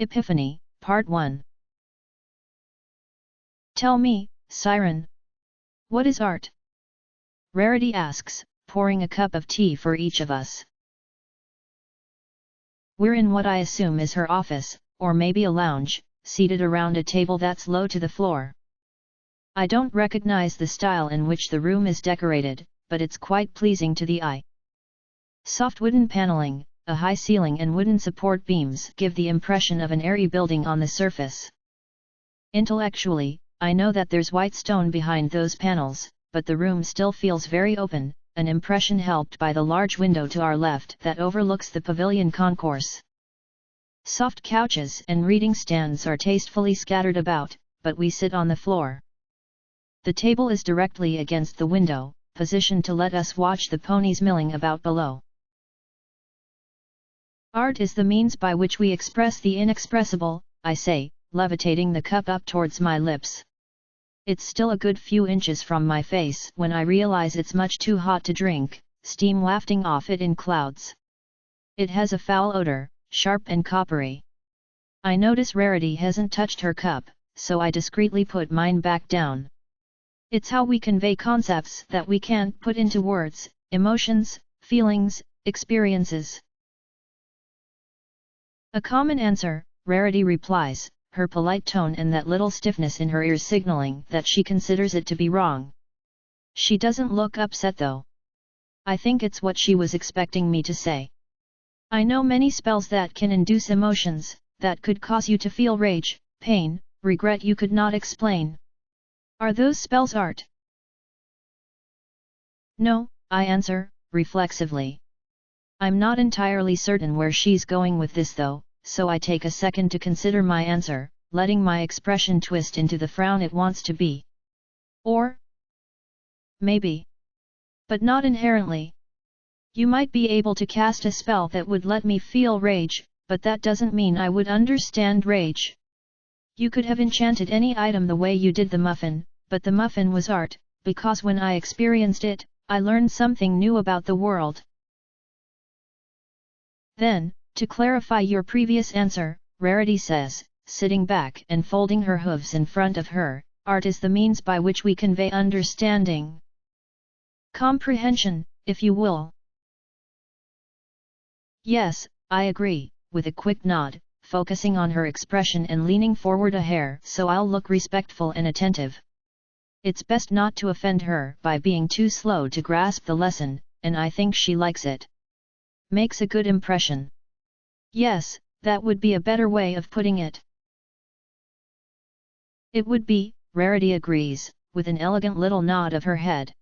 Epiphany, Part 1. Tell me, Siren. What is art? Rarity asks, pouring a cup of tea for each of us. We're in what I assume is her office, or maybe a lounge, seated around a table that's low to the floor. I don't recognize the style in which the room is decorated, but it's quite pleasing to the eye. Soft wooden paneling, a high ceiling and wooden support beams give the impression of an airy building on the surface. Intellectually, I know that there's white stone behind those panels, but the room still feels very open, an impression helped by the large window to our left that overlooks the pavilion concourse. Soft couches and reading stands are tastefully scattered about, but we sit on the floor. The table is directly against the window, positioned to let us watch the ponies milling about below. Art is the means by which we express the inexpressible, I say, levitating the cup up towards my lips. It's still a good few inches from my face when I realize it's much too hot to drink, steam wafting off it in clouds. It has a foul odor, sharp and coppery. I notice Rarity hasn't touched her cup, so I discreetly put mine back down. It's how we convey concepts that we can't put into words, emotions, feelings, experiences. A common answer, Rarity replies, her polite tone and that little stiffness in her ears signaling that she considers it to be wrong. She doesn't look upset though. I think it's what she was expecting me to say. I know many spells that can induce emotions, that could cause you to feel rage, pain, regret you could not explain. Are those spells art? No, I answer, reflexively. I'm not entirely certain where she's going with this though, so I take a second to consider my answer, letting my expression twist into the frown it wants to be. Or? Maybe. But not inherently. You might be able to cast a spell that would let me feel rage, but that doesn't mean I would understand rage. You could have enchanted any item the way you did the muffin, but the muffin was art, because when I experienced it, I learned something new about the world. Then, to clarify your previous answer, Rarity says, sitting back and folding her hooves in front of her, art is the means by which we convey understanding. Comprehension, if you will. Yes, I agree, with a quick nod, focusing on her expression and leaning forward a hair so I'll look respectful and attentive. It's best not to offend her by being too slow to grasp the lesson, and I think she likes it. Makes a good impression. Yes, that would be a better way of putting it. It would be, Rarity agrees, with an elegant little nod of her head.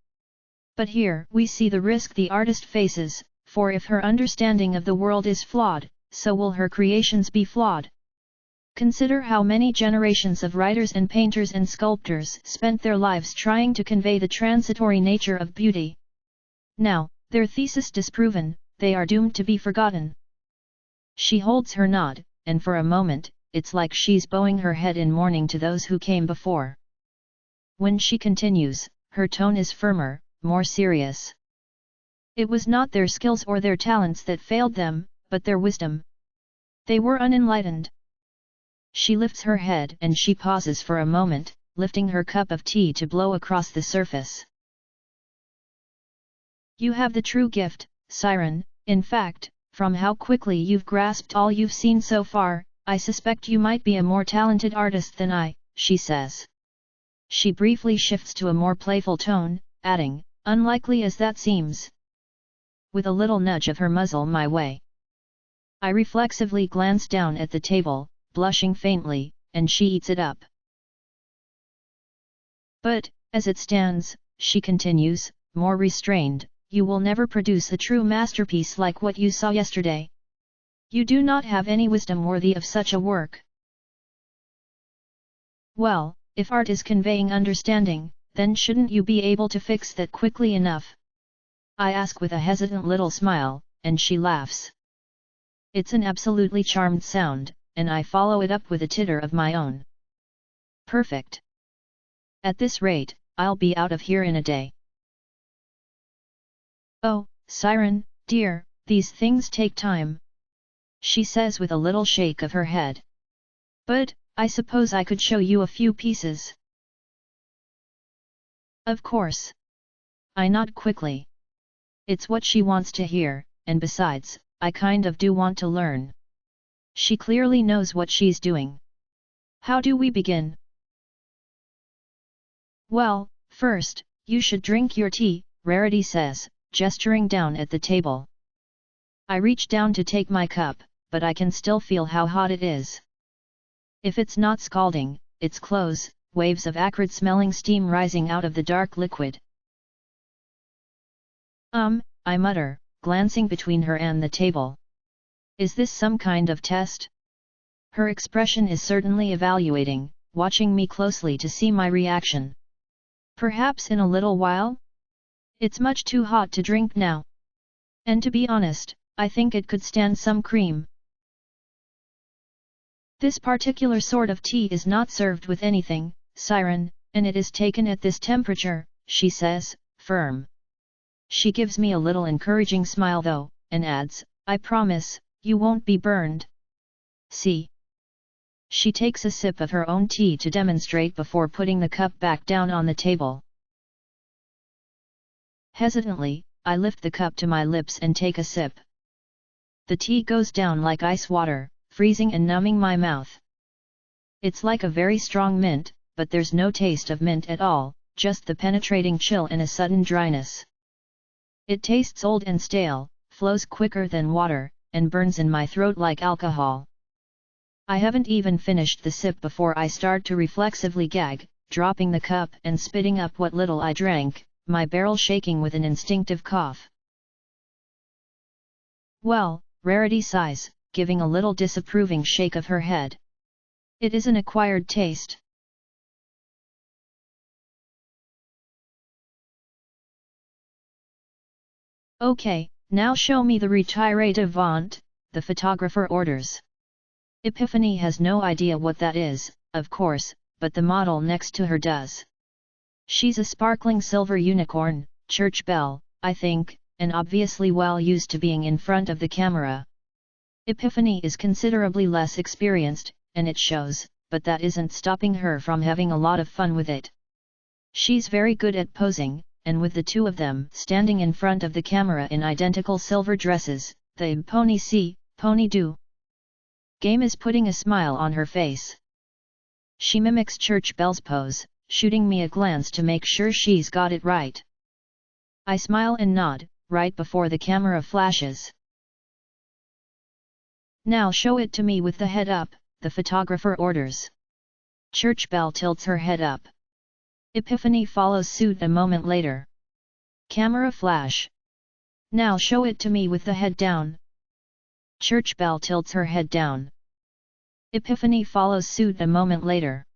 But here we see the risk the artist faces, for if her understanding of the world is flawed, so will her creations be flawed. Consider how many generations of writers and painters and sculptors spent their lives trying to convey the transitory nature of beauty. Now, their thesis disproven, they are doomed to be forgotten. She holds her nod, and for a moment, it's like she's bowing her head in mourning to those who came before. When she continues, her tone is firmer, more serious. It was not their skills or their talents that failed them, but their wisdom. They were unenlightened. She lifts her head and she pauses for a moment, lifting her cup of tea to blow across the surface. You have the true gift, Siren. In fact, from how quickly you've grasped all you've seen so far, I suspect you might be a more talented artist than I, she says. She briefly shifts to a more playful tone, adding, unlikely as that seems. With a little nudge of her muzzle my way. I reflexively glance down at the table, blushing faintly, and she eats it up. But, as it stands, she continues, more restrained, you will never produce a true masterpiece like what you saw yesterday. You do not have any wisdom worthy of such a work. Well, if art is conveying understanding, then shouldn't you be able to fix that quickly enough? I ask with a hesitant little smile, and she laughs. It's an absolutely charmed sound, and I follow it up with a titter of my own. Perfect. At this rate, I'll be out of here in a day. Oh, Siren, dear, these things take time. She says with a little shake of her head. But, I suppose I could show you a few pieces. Of course. I nod quickly. It's what she wants to hear, and besides, I kind of do want to learn. She clearly knows what she's doing. How do we begin? Well, first, you should drink your tea, Rarity says, gesturing down at the table. I reach down to take my cup, but I can still feel how hot it is. If it's not scalding, it's close, waves of acrid-smelling steam rising out of the dark liquid. I mutter, glancing between her and the table. Is this some kind of test? Her expression is certainly evaluating, watching me closely to see my reaction. Perhaps in a little while? It's much too hot to drink now. And to be honest, I think it could stand some cream. This particular sort of tea is not served with anything, Siren, and it is taken at this temperature, she says, firm. She gives me a little encouraging smile though, and adds, I promise, you won't be burned. See? She takes a sip of her own tea to demonstrate before putting the cup back down on the table. Hesitantly, I lift the cup to my lips and take a sip. The tea goes down like ice water, freezing and numbing my mouth. It's like a very strong mint, but there's no taste of mint at all, just the penetrating chill and a sudden dryness. It tastes old and stale, flows quicker than water, and burns in my throat like alcohol. I haven't even finished the sip before I start to reflexively gag, dropping the cup and spitting up what little I drank, my barrel shaking with an instinctive cough. Well, Rarity sighs, giving a little disapproving shake of her head. It is an acquired taste. Okay, now show me the retire devant, the photographer orders. Epiphany has no idea what that is, of course, but the model next to her does. She's a sparkling silver unicorn, church belle, I think, and obviously well used to being in front of the camera. Epiphany is considerably less experienced, and it shows, but that isn't stopping her from having a lot of fun with it. She's very good at posing, and with the two of them standing in front of the camera in identical silver dresses, the pony see, pony do game is putting a smile on her face. She mimics church belle's pose, shooting me a glance to make sure she's got it right. I smile and nod, right before the camera flashes. Now show it to me with the head up, the photographer orders. Church belle tilts her head up. Epiphany follows suit a moment later. Camera flash. Now show it to me with the head down. Church belle tilts her head down. Epiphany follows suit a moment later.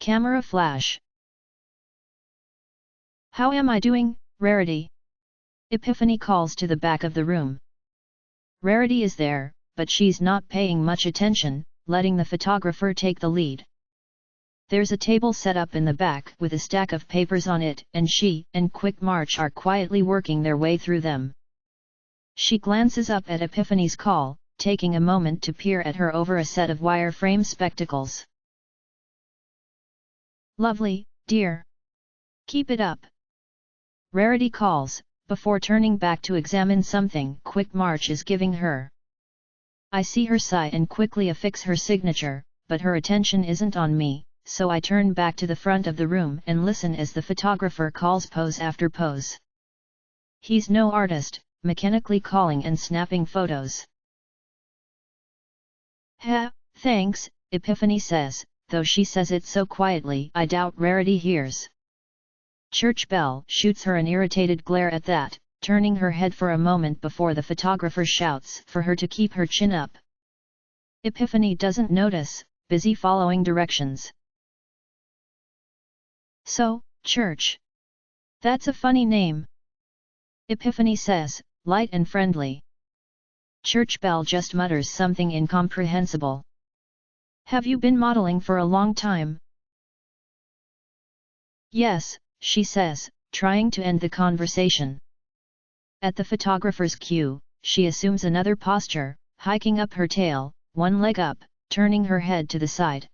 Camera flash. How am I doing, Rarity? Epiphany calls to the back of the room. Rarity is there, but she's not paying much attention, letting the photographer take the lead. There's a table set up in the back with a stack of papers on it, and she and Quick March are quietly working their way through them. She glances up at Epiphany's call, taking a moment to peer at her over a set of wire-frame spectacles. Lovely, dear. Keep it up. Rarity calls, before turning back to examine something Quick March is giving her. I see her sigh and quickly affix her signature, but her attention isn't on me, so I turn back to the front of the room and listen as the photographer calls pose after pose. He's no artist, mechanically calling and snapping photos. Thanks, Epiphany says, though she says it so quietly I doubt Rarity hears. Church belle shoots her an irritated glare at that, turning her head for a moment before the photographer shouts for her to keep her chin up. Epiphany doesn't notice, busy following directions. So, Church. That's a funny name. Epiphany says, light and friendly. Church belle just mutters something incomprehensible. Have you been modeling for a long time? Yes, she says, trying to end the conversation. At the photographer's cue, she assumes another posture, hiking up her tail, one leg up, turning her head to the side.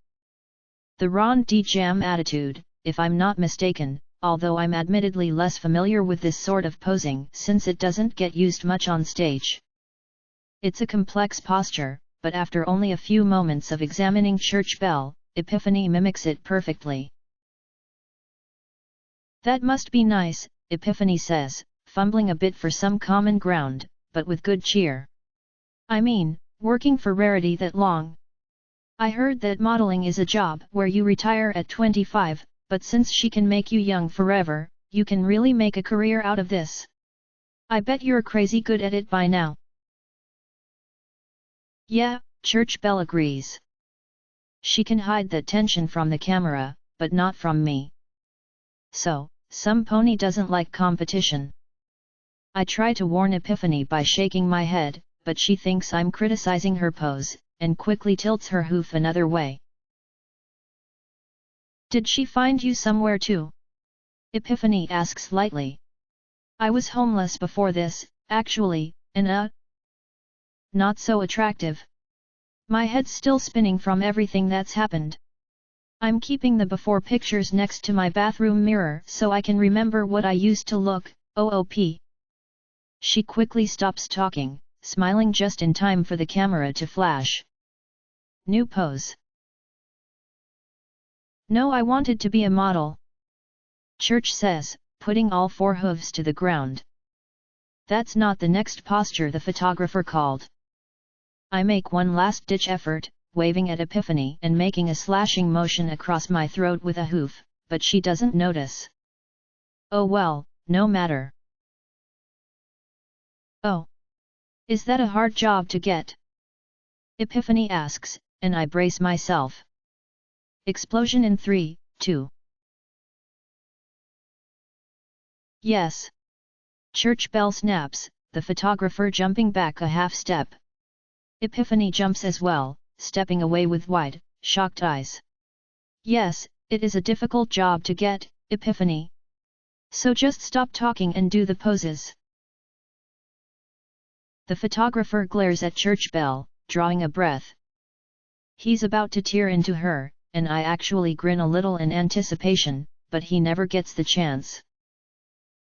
The Ron D Jam attitude, if I'm not mistaken, although I'm admittedly less familiar with this sort of posing since it doesn't get used much on stage. It's a complex posture, but after only a few moments of examining Church Bell, Epiphany mimics it perfectly. That must be nice, Epiphany says, fumbling a bit for some common ground, but with good cheer. I mean, working for Rarity that long. I heard that modeling is a job where you retire at 25, but since she can make you young forever, you can really make a career out of this. I bet you're crazy good at it by now. Yeah, Church Bell agrees. She can hide that tension from the camera, but not from me. So, some pony doesn't like competition. I try to warn Epiphany by shaking my head, but she thinks I'm criticizing her pose, and quickly tilts her hoof another way. Did she find you somewhere too? Epiphany asks lightly. I was homeless before this, actually, and not so attractive. My head's still spinning from everything that's happened. I'm keeping the before pictures next to my bathroom mirror so I can remember what I used to look, OOP. She quickly stops talking, smiling just in time for the camera to flash. New pose. No, I wanted to be a model. Church says, putting all four hooves to the ground. That's not the next posture the photographer called. I make one last-ditch effort, waving at Epiphany and making a slashing motion across my throat with a hoof, but she doesn't notice. Oh well, no matter. Oh. Is that a hard job to get? Epiphany asks, and I brace myself. Explosion in 3, 2. Yes. Church Bell snaps, the photographer jumping back a half step. Epiphany jumps as well, stepping away with wide, shocked eyes. Yes, it is a difficult job to get, Epiphany. So just stop talking and do the poses. The photographer glares at Church Bell, drawing a breath. He's about to tear into her, and I actually grin a little in anticipation, but he never gets the chance.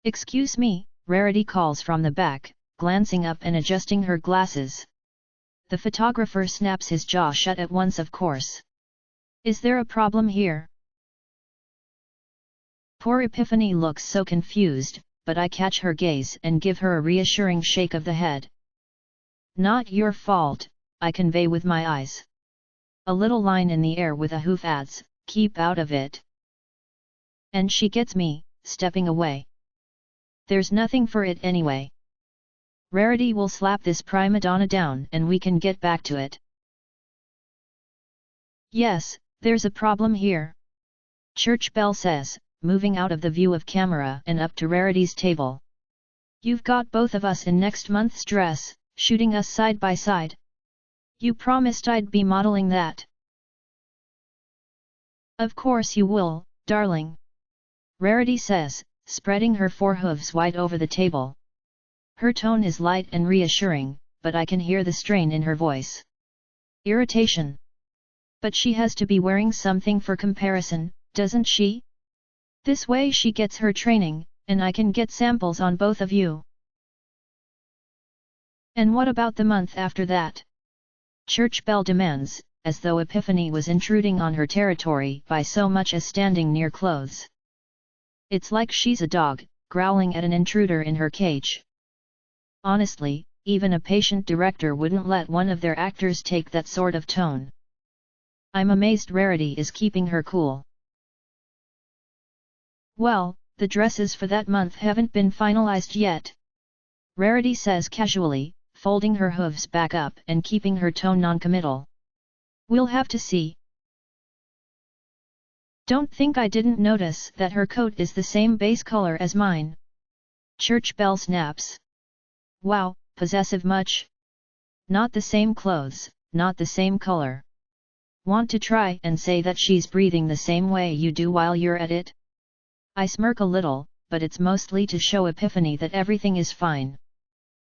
Excuse me, Rarity calls from the back, glancing up and adjusting her glasses. The photographer snaps his jaw shut at once, of course. Is there a problem here? Poor Epiphany looks so confused, but I catch her gaze and give her a reassuring shake of the head. Not your fault, I convey with my eyes. A little line in the air with a hoof adds, keep out of it. And she gets me, stepping away. There's nothing for it anyway. Rarity will slap this prima donna down and we can get back to it. Yes, there's a problem here. Church Bell says, moving out of the view of camera and up to Rarity's table. You've got both of us in next month's dress, shooting us side by side. You promised I'd be modeling that. Of course you will, darling. Rarity says, spreading her four hooves wide over the table. Her tone is light and reassuring, but I can hear the strain in her voice. Irritation. But she has to be wearing something for comparison, doesn't she? This way she gets her training, and I can get samples on both of you. And what about the month after that? Church Bell demands, as though Epiphany was intruding on her territory by so much as standing near clothes. It's like she's a dog, growling at an intruder in her cage. Honestly, even a patient director wouldn't let one of their actors take that sort of tone. I'm amazed Rarity is keeping her cool. Well, the dresses for that month haven't been finalized yet. Rarity says casually, folding her hooves back up and keeping her tone non-committal. We'll have to see. Don't think I didn't notice that her coat is the same base color as mine. Church Bell snaps. Wow, possessive much? Not the same clothes, not the same color. Want to try and say that she's breathing the same way you do while you're at it? I smirk a little, but it's mostly to show Epiphany that everything is fine.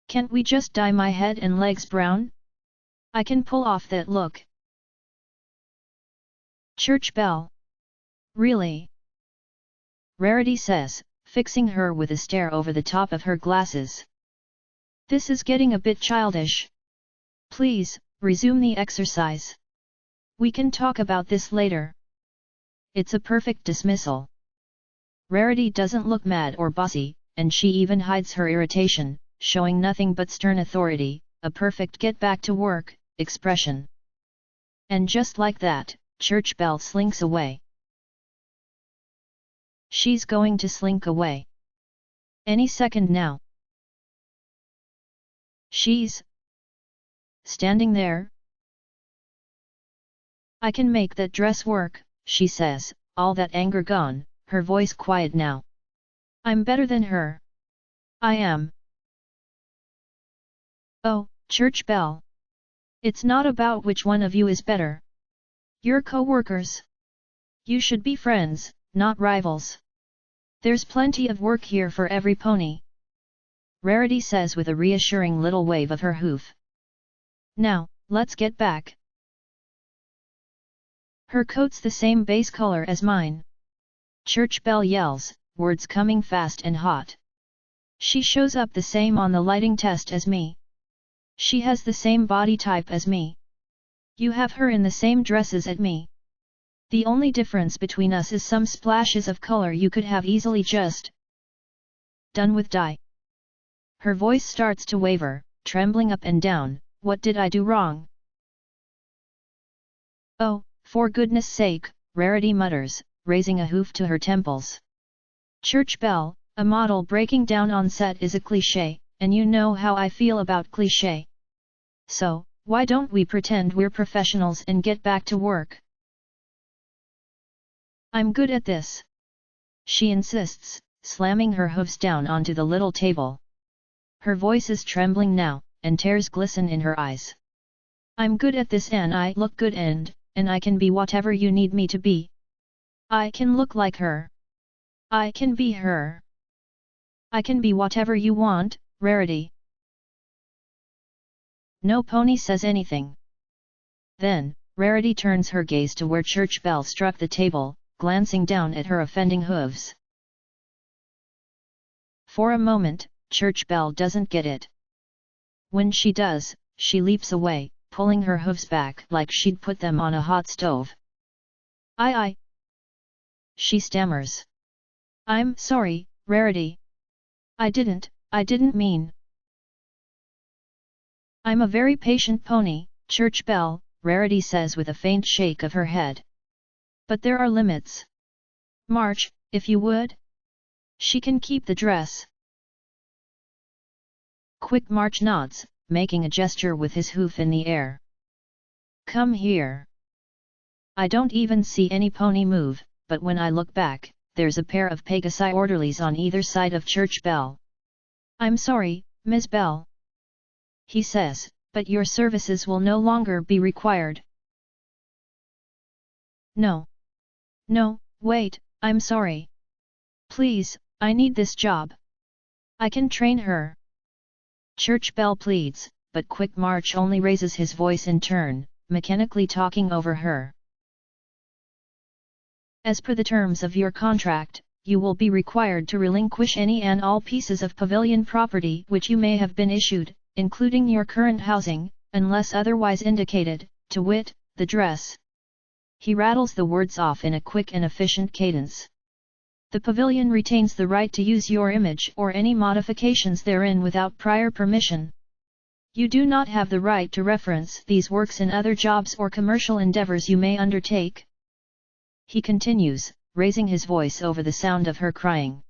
Can't we just dye my head and legs brown? I can pull off that look. Church bell. Really? Rarity says, fixing her with a stare over the top of her glasses. This is getting a bit childish. Please, resume the exercise. We can talk about this later. It's a perfect dismissal. Rarity doesn't look mad or bossy, and she even hides her irritation, showing nothing but stern authority, a perfect get back to work expression. And just like that, Church bell slinks away. She's going to slink away any second now. She's standing there. I can make that dress work, she says, all that anger gone, her voice quiet now. I'm better than her. I am. Oh, Church bell. It's not about which one of you is better. You're co-workers. You should be friends, not rivals. There's plenty of work here for every pony. Rarity says with a reassuring little wave of her hoof. Now, let's get back. Her coat's the same base color as mine. Church bell yells, words coming fast and hot. She shows up the same on the lighting test as me. She has the same body type as me. You have her in the same dresses as me. The only difference between us is some splashes of color you could have easily just done with dye. Her voice starts to waver, trembling up and down. What did I do wrong? Oh, for goodness sake, Rarity mutters, raising a hoof to her temples. Church bell, a model breaking down on set is a cliché, and you know how I feel about cliché. So, why don't we pretend we're professionals and get back to work? I'm good at this. She insists, slamming her hooves down onto the little table. Her voice is trembling now, and tears glisten in her eyes. I'm good at this and I look good and I can be whatever you need me to be. I can look like her. I can be her. I can be whatever you want, Rarity. No pony says anything. Then, Rarity turns her gaze to where Church bell struck the table, glancing down at her offending hooves. For a moment, Church bell doesn't get it. When she does, she leaps away, pulling her hooves back like she'd put them on a hot stove. I. She stammers. I'm sorry, Rarity. I didn't mean. I'm a very patient pony, Church bell, Rarity says with a faint shake of her head. But there are limits. March, if you would. She can keep the dress. Quick March nods, making a gesture with his hoof in the air. Come here. I don't even see any pony move, but when I look back, there's a pair of Pegasi orderlies on either side of Church bell. I'm sorry, Ms. Bell. He says, but your services will no longer be required. No. No, wait, I'm sorry. Please, I need this job. I can train her. Church bell pleads, but Quick March only raises his voice in turn, mechanically talking over her. As per the terms of your contract, you will be required to relinquish any and all pieces of pavilion property which you may have been issued, including your current housing, unless otherwise indicated, to wit, the dress. He rattles the words off in a quick and efficient cadence. The pavilion retains the right to use your image or any modifications therein without prior permission. You do not have the right to reference these works in other jobs or commercial endeavors you may undertake. He continues, raising his voice over the sound of her crying.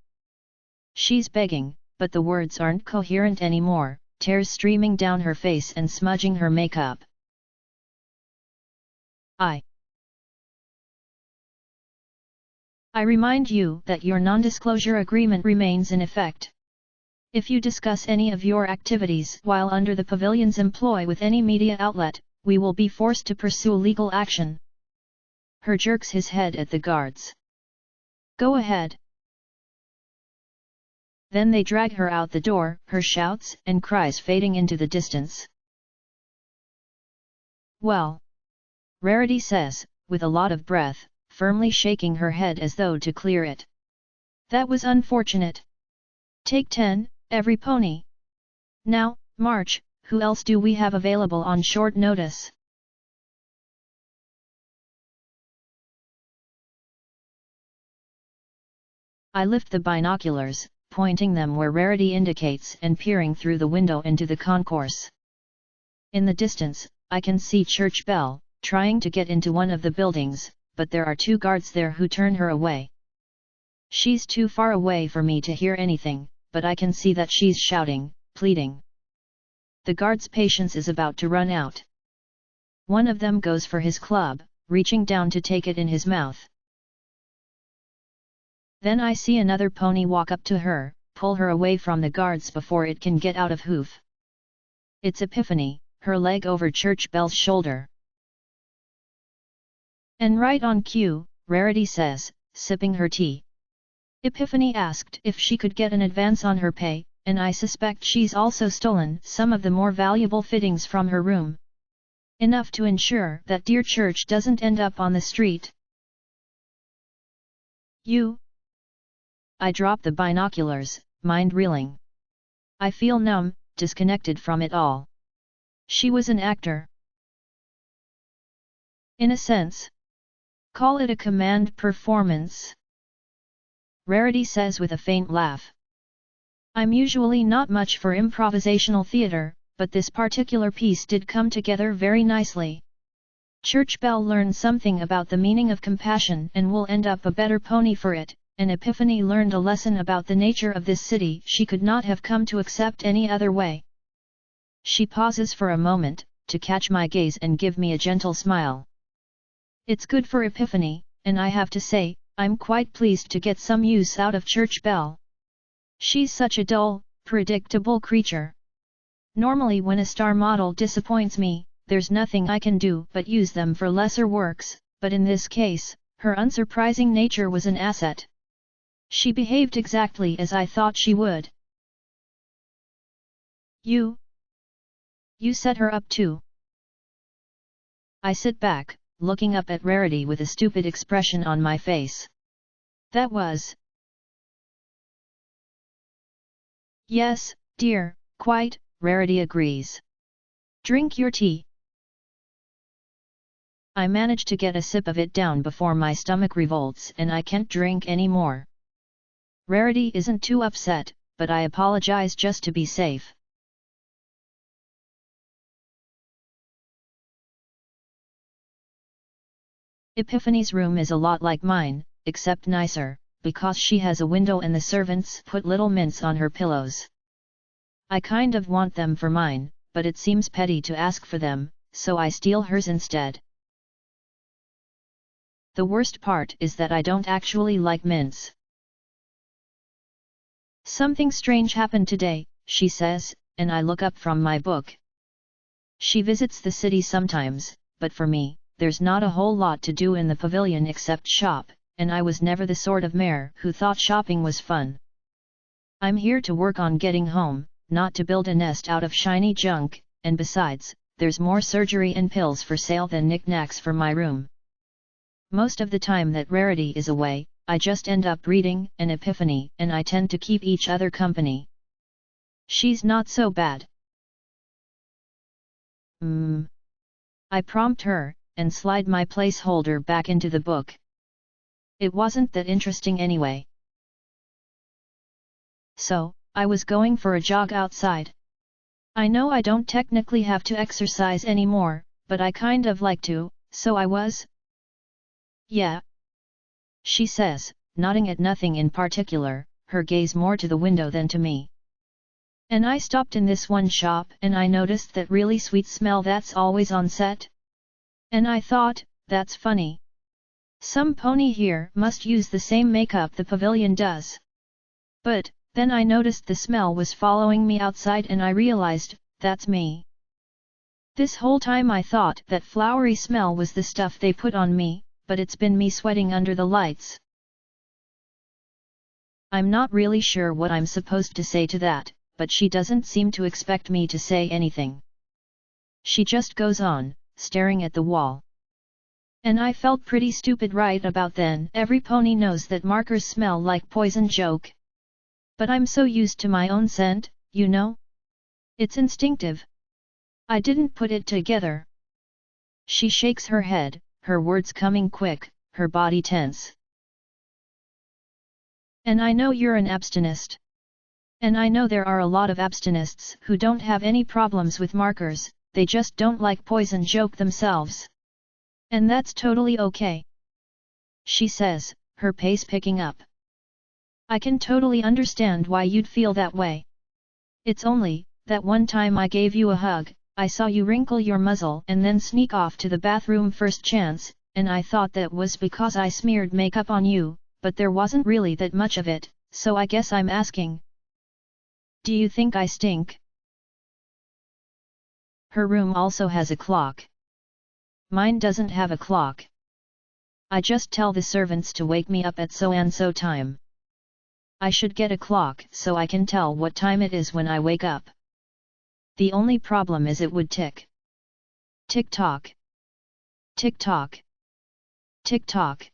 She's begging, but the words aren't coherent anymore, tears streaming down her face and smudging her makeup. I remind you that your non-disclosure agreement remains in effect. If you discuss any of your activities while under the pavilion's employ with any media outlet, we will be forced to pursue legal action. Her jerks his head at the guards. Go ahead. Then they drag her out the door, her shouts and cries fading into the distance. Well, Rarity says, with a lot of breath, firmly shaking her head as though to clear it. That was unfortunate. Take 10, every pony. Now, march, who else do we have available on short notice? I lift the binoculars, pointing them where Rarity indicates and peering through the window into the concourse. In the distance, I can see Church Bell, trying to get into one of the buildings, but there are 2 guards there who turn her away. She's too far away for me to hear anything, but I can see that she's shouting, pleading. The guard's patience is about to run out. One of them goes for his club, reaching down to take it in his mouth. Then I see another pony walk up to her, pull her away from the guards before it can get out of hoof. It's Epiphany, her leg over Church Bell's shoulder. And right on cue, Rarity says, sipping her tea. Epiphany asked if she could get an advance on her pay, and I suspect she's also stolen some of the more valuable fittings from her room. Enough to ensure that dear church doesn't end up on the street. You? I drop the binoculars, mind reeling. I feel numb, disconnected from it all. She was an actor. In a sense. Call it a command performance. Rarity says with a faint laugh. I'm usually not much for improvisational theater, but this particular piece did come together very nicely. Church Bell learned something about the meaning of compassion and will end up a better pony for it, and Epiphany learned a lesson about the nature of this city she could not have come to accept any other way. She pauses for a moment, to catch my gaze and give me a gentle smile. It's good for Epiphany, and I have to say, I'm quite pleased to get some use out of Church Bell. She's such a dull, predictable creature. Normally when a star model disappoints me, there's nothing I can do but use them for lesser works, but in this case, her unsurprising nature was an asset. She behaved exactly as I thought she would. You set her up too. I sit back, looking up at Rarity with a stupid expression on my face. That was. Yes, dear, quite, Rarity agrees. Drink your tea. I manage to get a sip of it down before my stomach revolts and I can't drink any more. Rarity isn't too upset, but I apologize just to be safe. Epiphany's room is a lot like mine, except nicer, because she has a window and the servants put little mints on her pillows. I kind of want them for mine, but it seems petty to ask for them, so I steal hers instead. The worst part is that I don't actually like mints. Something strange happened today, she says, and I look up from my book. She visits the city sometimes, but for me, there's not a whole lot to do in the pavilion except shop, and I was never the sort of mare who thought shopping was fun. I'm here to work on getting home, not to build a nest out of shiny junk, and besides, there's more surgery and pills for sale than knickknacks for my room. Most of the time that Rarity is away, I just end up reading an Epiphany and I tend to keep each other company. She's not so bad. I prompt her, and slide my placeholder back into the book. It wasn't that interesting anyway. So, I was going for a jog outside. I know I don't technically have to exercise anymore, but I kind of like to, so I was. Yeah. She says, nodding at nothing in particular, her gaze more to the window than to me. And I stopped in this one shop and I noticed that really sweet smell that's always on set. And I thought, that's funny. Some pony here must use the same makeup the pavilion does. But, then I noticed the smell was following me outside and I realized, that's me. This whole time I thought that flowery smell was the stuff they put on me, but it's been me sweating under the lights. I'm not really sure what I'm supposed to say to that, but she doesn't seem to expect me to say anything. She just goes on, staring at the wall. And I felt pretty stupid right about then. Every pony knows that markers smell like poison joke. But I'm so used to my own scent, you know? It's instinctive. I didn't put it together. She shakes her head, her words coming quick, her body tense. And I know you're an abstinist. And I know there are a lot of abstinists who don't have any problems with markers, they just don't like poison joke themselves. And that's totally okay. She says, her pace picking up. I can totally understand why you'd feel that way. It's only, that one time I gave you a hug, I saw you wrinkle your muzzle and then sneak off to the bathroom first chance, and I thought that was because I smeared makeup on you, but there wasn't really that much of it, so I guess I'm asking. Do you think I stink? Her room also has a clock. Mine doesn't have a clock. I just tell the servants to wake me up at so-and-so time. I should get a clock so I can tell what time it is when I wake up. The only problem is it would tick. Tick-tock. Tick-tock. Tick-tock.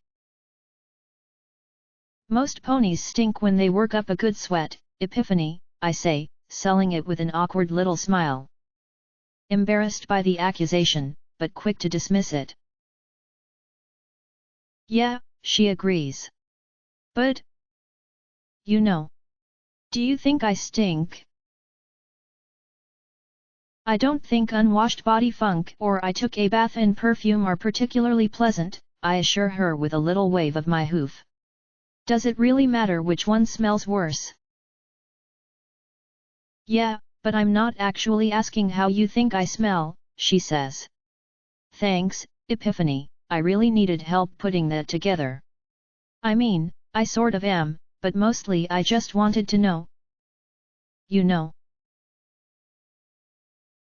Most ponies stink when they work up a good sweat, Epiphany, I say, selling it with an awkward little smile. Embarrassed by the accusation, but quick to dismiss it. Yeah, she agrees. But, you know. Do you think I stink? I don't think unwashed body funk or I took a bath in perfume are particularly pleasant, I assure her with a little wave of my hoof. Does it really matter which one smells worse? Yeah, but I'm not actually asking how you think I smell, she says. Thanks, Epiphany, I really needed help putting that together. I mean, I sort of am, but mostly I just wanted to know. You know.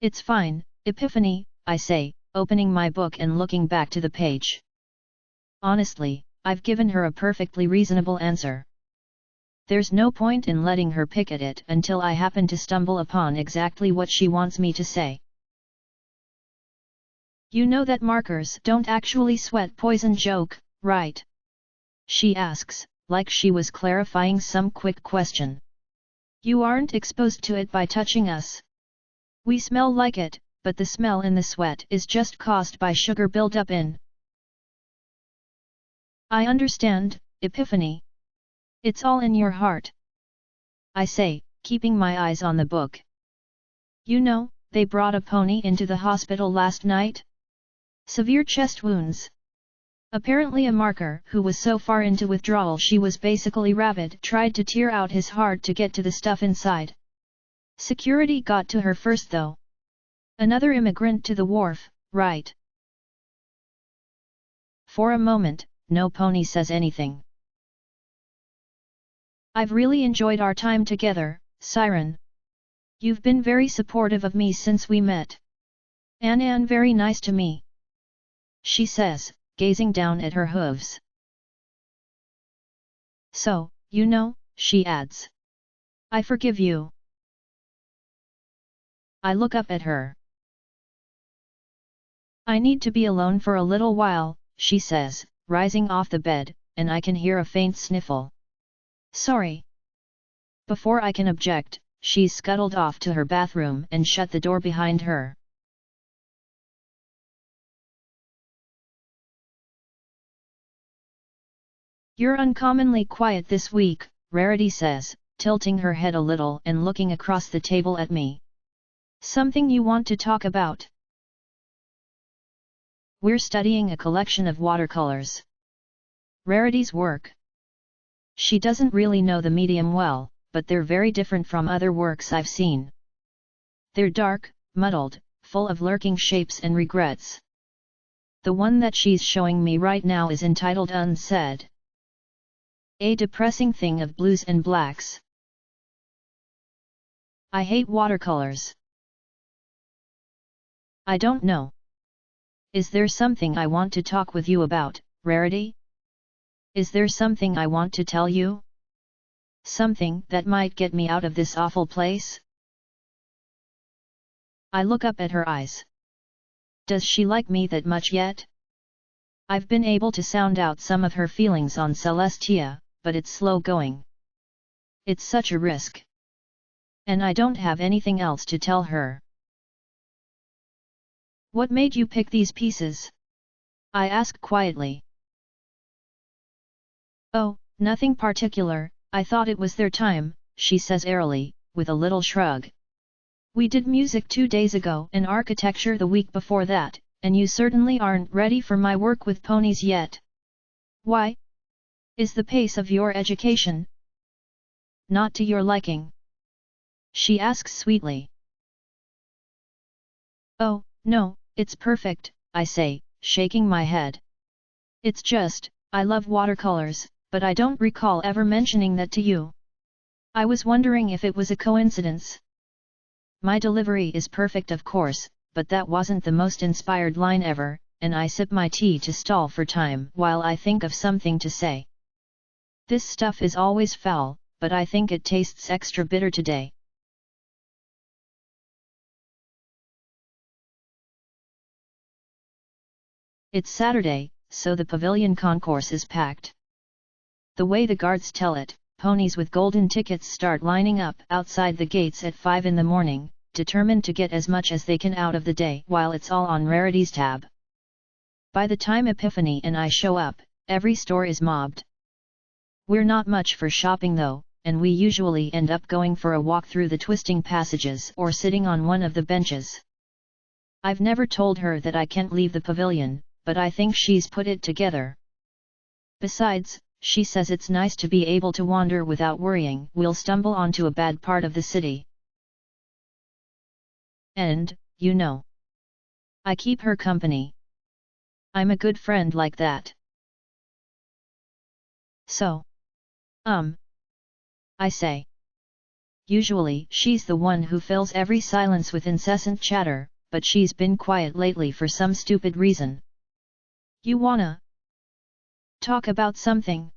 It's fine, Epiphany, I say, opening my book and looking back to the page. Honestly, I've given her a perfectly reasonable answer. There's no point in letting her pick at it until I happen to stumble upon exactly what she wants me to say. You know that markers don't actually sweat poison joke, right? She asks, like she was clarifying some quick question. You aren't exposed to it by touching us. We smell like it, but the smell in the sweat is just caused by sugar buildup in. I understand, Epiphany. It's all in your heart. I say, keeping my eyes on the book. You know, they brought a pony into the hospital last night? Severe chest wounds. Apparently a marker who was so far into withdrawal she was basically rabid tried to tear out his heart to get to the stuff inside. Security got to her first though. Another immigrant to the wharf, right? For a moment, no pony says anything. I've really enjoyed our time together, Siren. You've been very supportive of me since we met. And very nice to me. She says, gazing down at her hooves. So, you know, she adds. I forgive you. I look up at her. I need to be alone for a little while, she says, rising off the bed, and I can hear a faint sniffle. Sorry. Before I can object, she's scuttled off to her bathroom and shut the door behind her. You're uncommonly quiet this week, Rarity says, tilting her head a little and looking across the table at me. Something you want to talk about? We're studying a collection of watercolors. Rarity's work. She doesn't really know the medium well, but they're very different from other works I've seen. They're dark, muddled, full of lurking shapes and regrets. The one that she's showing me right now is entitled Unsaid. A depressing thing of blues and blacks. I hate watercolors. I don't know. Is there something I want to talk with you about, Rarity? Is there something I want to tell you? Something that might get me out of this awful place? I look up at her eyes. Does she like me that much yet? I've been able to sound out some of her feelings on Celestia, but it's slow going. It's such a risk. And I don't have anything else to tell her. What made you pick these pieces? I asked quietly. Oh, nothing particular, I thought it was their time, she says airily, with a little shrug. We did music 2 days ago and architecture the week before that, and you certainly aren't ready for my work with ponies yet. Why? Is the pace of your education not to your liking? She asks sweetly. Oh, no, it's perfect, I say, shaking my head. It's just, I love watercolors, but I don't recall ever mentioning that to you. I was wondering if it was a coincidence. My delivery is perfect of course, but that wasn't the most inspired line ever, and I sip my tea to stall for time while I think of something to say. This stuff is always foul, but I think it tastes extra bitter today. It's Saturday, so the pavilion concourse is packed. The way the guards tell it, ponies with golden tickets start lining up outside the gates at 5 in the morning, determined to get as much as they can out of the day while it's all on Rarity's tab. By the time Epiphany and I show up, every store is mobbed. We're not much for shopping though, and we usually end up going for a walk through the twisting passages or sitting on one of the benches. I've never told her that I can't leave the pavilion, but I think she's put it together. Besides, she says it's nice to be able to wander without worrying we'll stumble onto a bad part of the city. And, you know, I keep her company. I'm a good friend like that. So, I say. Usually she's the one who fills every silence with incessant chatter, but she's been quiet lately for some stupid reason. You wanna talk about something?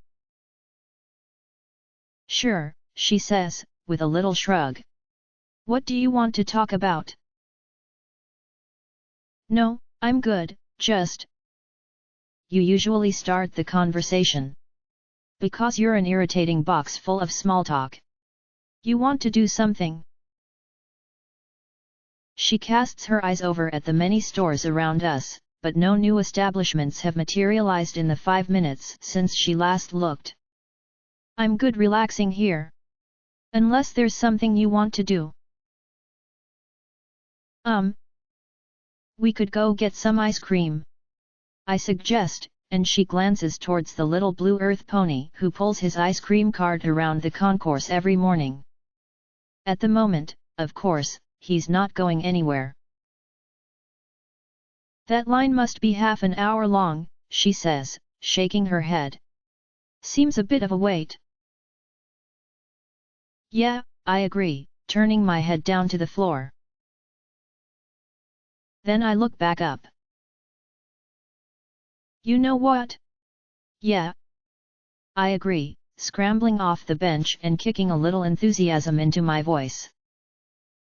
Sure, she says, with a little shrug. What do you want to talk about? No, I'm good, just. You usually start the conversation. Because you're an irritating box full of small talk. You want to do something? She casts her eyes over at the many stores around us, but no new establishments have materialized in the 5 minutes since she last looked. I'm good relaxing here. Unless there's something you want to do. We could go get some ice cream. I suggest, and she glances towards the little blue earth pony who pulls his ice cream cart around the concourse every morning. At the moment, of course, he's not going anywhere. That line must be half an hour long, she says, shaking her head. Seems a bit of a wait. Yeah, I agree, turning my head down to the floor. Then I look back up. You know what? Yeah. I agree, scrambling off the bench and kicking a little enthusiasm into my voice.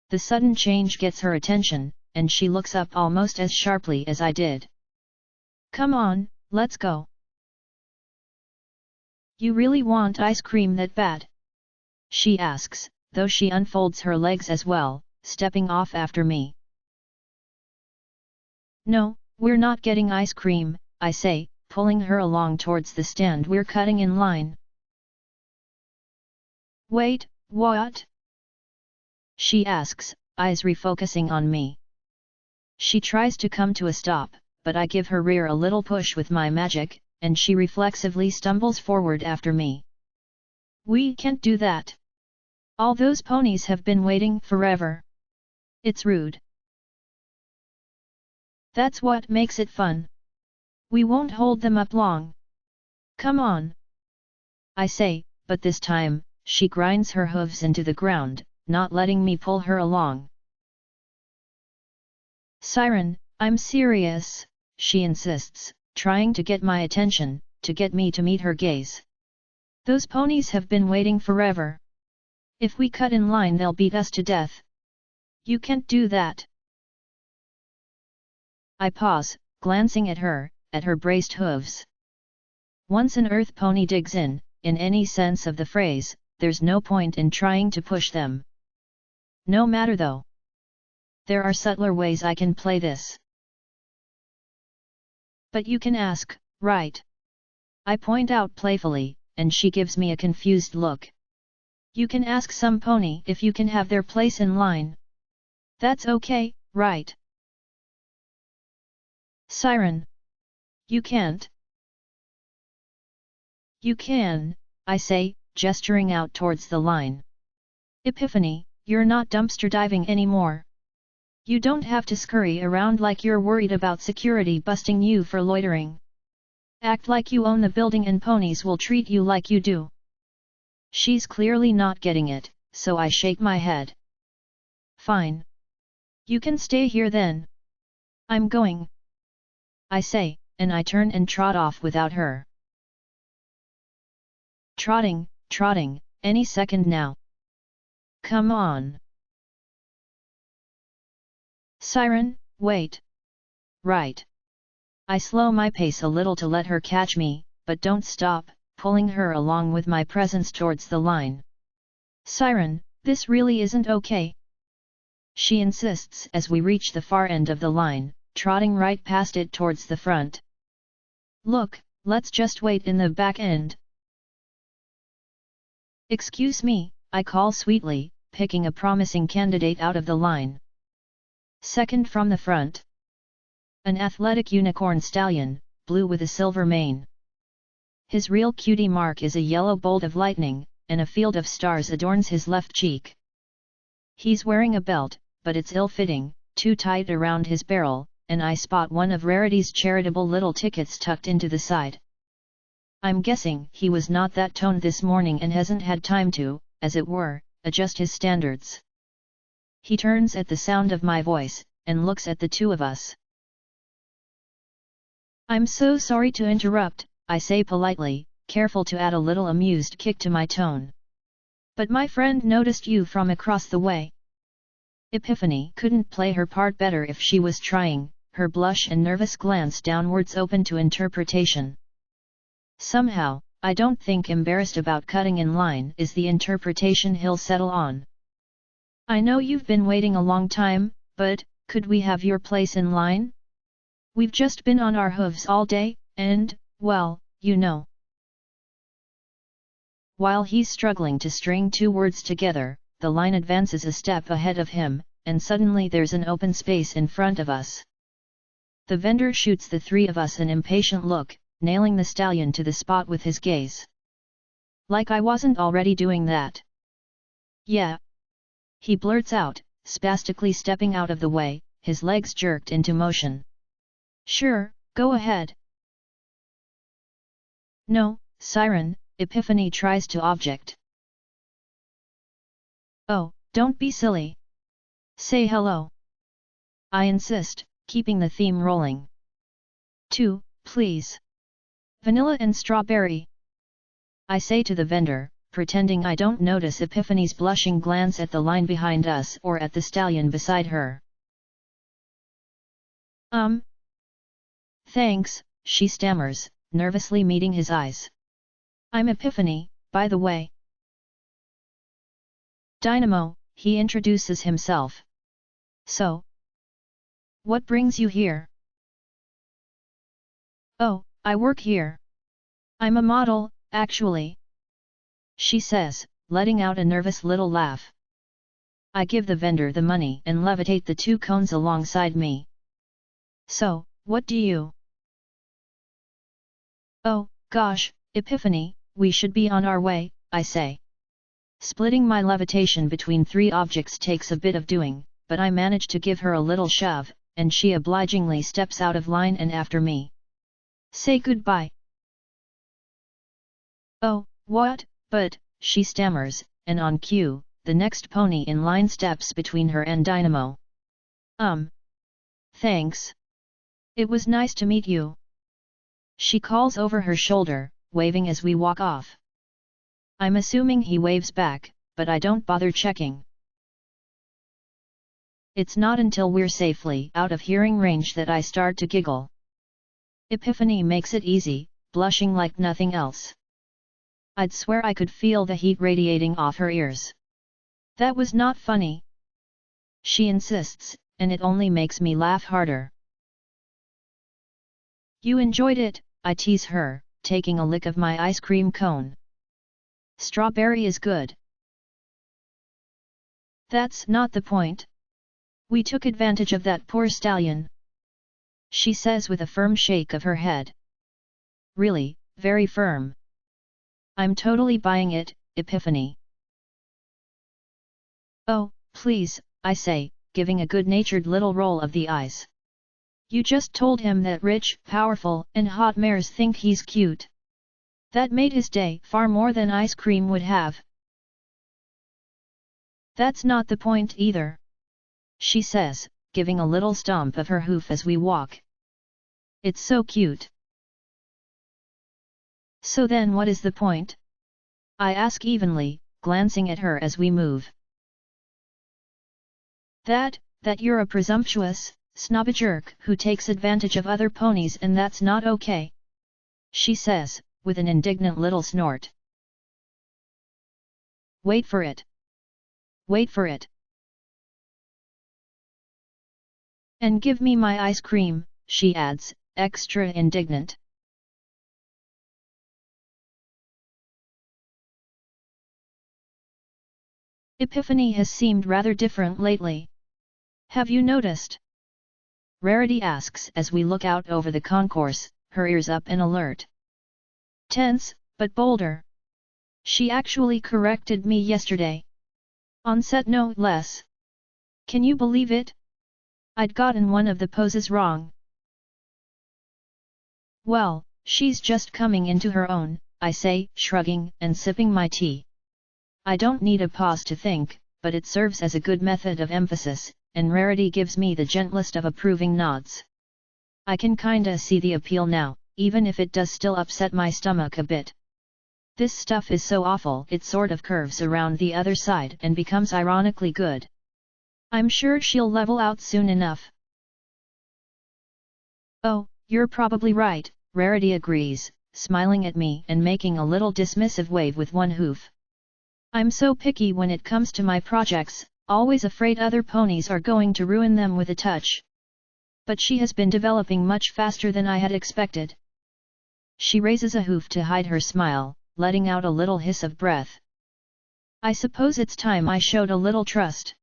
The sudden change gets her attention, and she looks up almost as sharply as I did. Come on, let's go. You really want ice cream that bad? She asks, though she unfolds her legs as well, stepping off after me. No, we're not getting ice cream, I say, pulling her along towards the stand we're cutting in line. Wait, what? She asks, eyes refocusing on me. She tries to come to a stop, but I give her rear a little push with my magic, and she reflexively stumbles forward after me. We can't do that. All those ponies have been waiting forever. It's rude. That's what makes it fun. We won't hold them up long. Come on. I say, but this time, she grinds her hooves into the ground, not letting me pull her along. Siren, I'm serious, she insists, trying to get my attention, to get me to meet her gaze. Those ponies have been waiting forever. If we cut in line they'll beat us to death. You can't do that. I pause, glancing at her, at her braced hooves. Once an earth pony digs in any sense of the phrase, there's no point in trying to push them. No matter though. There are subtler ways I can play this. But you can ask, right? I point out playfully, and she gives me a confused look. You can ask some pony if you can have their place in line. That's okay, right? Siren. You can't. You can, I say, gesturing out towards the line. Epiphany, you're not dumpster diving anymore. You don't have to scurry around like you're worried about security busting you for loitering. Act like you own the building and ponies will treat you like you do. She's clearly not getting it, so I shake my head. Fine. You can stay here then. I'm going. I say, and I turn and trot off without her. Trotting, any second now. Come on. Siren, wait. Right. I slow my pace a little to let her catch me, but don't stop, pulling her along with my presence towards the line. Siren, this really isn't okay. She insists as we reach the far end of the line, trotting right past it towards the front. Look, let's just wait in the back end. Excuse me, I call sweetly, picking a promising candidate out of the line. Second from the front. An athletic unicorn stallion, blue with a silver mane. His real cutie mark is a yellow bolt of lightning, and a field of stars adorns his left cheek. He's wearing a belt, but it's ill-fitting, too tight around his barrel, and I spot one of Rarity's charitable little tickets tucked into the side. I'm guessing he was not that toned this morning and hasn't had time to, as it were, adjust his standards. He turns at the sound of my voice, and looks at the two of us. I'm so sorry to interrupt, I say politely, careful to add a little amused kick to my tone. But my friend noticed you from across the way. Epiphany couldn't play her part better if she was trying, her blush and nervous glance downwards open to interpretation. Somehow, I don't think embarrassed about cutting in line is the interpretation he'll settle on. I know you've been waiting a long time, but, could we have your place in line? We've just been on our hooves all day, and, well, you know. While he's struggling to string two words together, the line advances a step ahead of him, and suddenly there's an open space in front of us. The vendor shoots the three of us an impatient look, nailing the stallion to the spot with his gaze. Like I wasn't already doing that. Yeah. He blurts out, spastically stepping out of the way, his legs jerked into motion. Sure, go ahead. No, Siren, Epiphany tries to object. Oh, don't be silly. Say hello. I insist, keeping the theme rolling. 2, please. Vanilla and strawberry. I say to the vendor, pretending I don't notice Epiphany's blushing glance at the line behind us or at the stallion beside her. Thanks, she stammers, nervously meeting his eyes. I'm Epiphany, by the way. Dynamo, he introduces himself. So? What brings you here? Oh, I work here. I'm a model, actually. She says, letting out a nervous little laugh. I give the vendor the money and levitate the 2 cones alongside me. So, what do you? Oh, gosh, Epiphany, we should be on our way, I say. Splitting my levitation between 3 objects takes a bit of doing, but I manage to give her a little shove, and she obligingly steps out of line and after me. Say goodbye. Oh, what, but, she stammers, and on cue, the next pony in line steps between her and Dynamo. Thanks. It was nice to meet you. She calls over her shoulder, waving as we walk off. I'm assuming he waves back, but I don't bother checking. It's not until we're safely out of hearing range that I start to giggle. Epiphany makes it easy, blushing like nothing else. I'd swear I could feel the heat radiating off her ears. That was not funny. She insists, and it only makes me laugh harder. You enjoyed it, I tease her, taking a lick of my ice cream cone. Strawberry is good. That's not the point. We took advantage of that poor stallion, she says with a firm shake of her head. Really, very firm. I'm totally buying it, Epiphany. Oh, please, I say, giving a good-natured little roll of the eyes. You just told him that rich, powerful, and hot mares think he's cute. That made his day far more than ice cream would have. That's not the point either, she says, giving a little stomp of her hoof as we walk. It's so cute. So then what is the point? I ask evenly, glancing at her as we move. That you're a presumptuous, snobby jerk who takes advantage of other ponies, and that's not okay, she says, with an indignant little snort. Wait for it. Wait for it. And give me my ice cream, she adds, extra indignant. Epiphany has seemed rather different lately. Have you noticed? Rarity asks as we look out over the concourse, her ears up and alert. Tense, but bolder. She actually corrected me yesterday. On set no less. Can you believe it? I'd gotten one of the poses wrong. Well, she's just coming into her own, I say, shrugging and sipping my tea. I don't need a pause to think, but it serves as a good method of emphasis, and Rarity gives me the gentlest of approving nods. I can kinda see the appeal now, even if it does still upset my stomach a bit. This stuff is so awful it sort of curves around the other side and becomes ironically good. I'm sure she'll level out soon enough. Oh, you're probably right, Rarity agrees, smiling at me and making a little dismissive wave with one hoof. I'm so picky when it comes to my projects, always afraid other ponies are going to ruin them with a touch. But she has been developing much faster than I had expected. She raises a hoof to hide her smile, letting out a little hiss of breath. I suppose it's time I showed a little trust.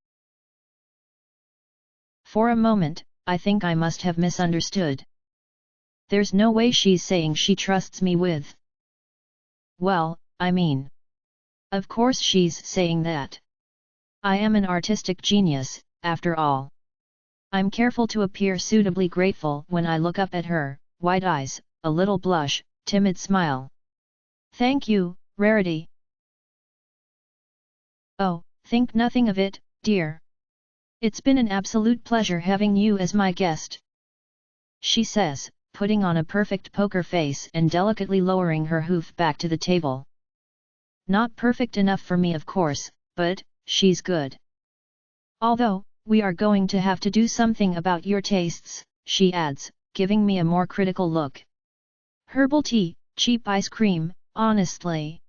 For a moment, I think I must have misunderstood. There's no way she's saying she trusts me with. Well, I mean. Of course she's saying that. I am an artistic genius, after all. I'm careful to appear suitably grateful when I look up at her, wide eyes, a little blush, timid smile. Thank you, Rarity. Oh, think nothing of it, dear. It's been an absolute pleasure having you as my guest, she says, putting on a perfect poker face and delicately lowering her hoof back to the table. Not perfect enough for me of course, but she's good. Although, we are going to have to do something about your tastes, she adds, giving me a more critical look. Herbal tea, cheap ice cream, honestly.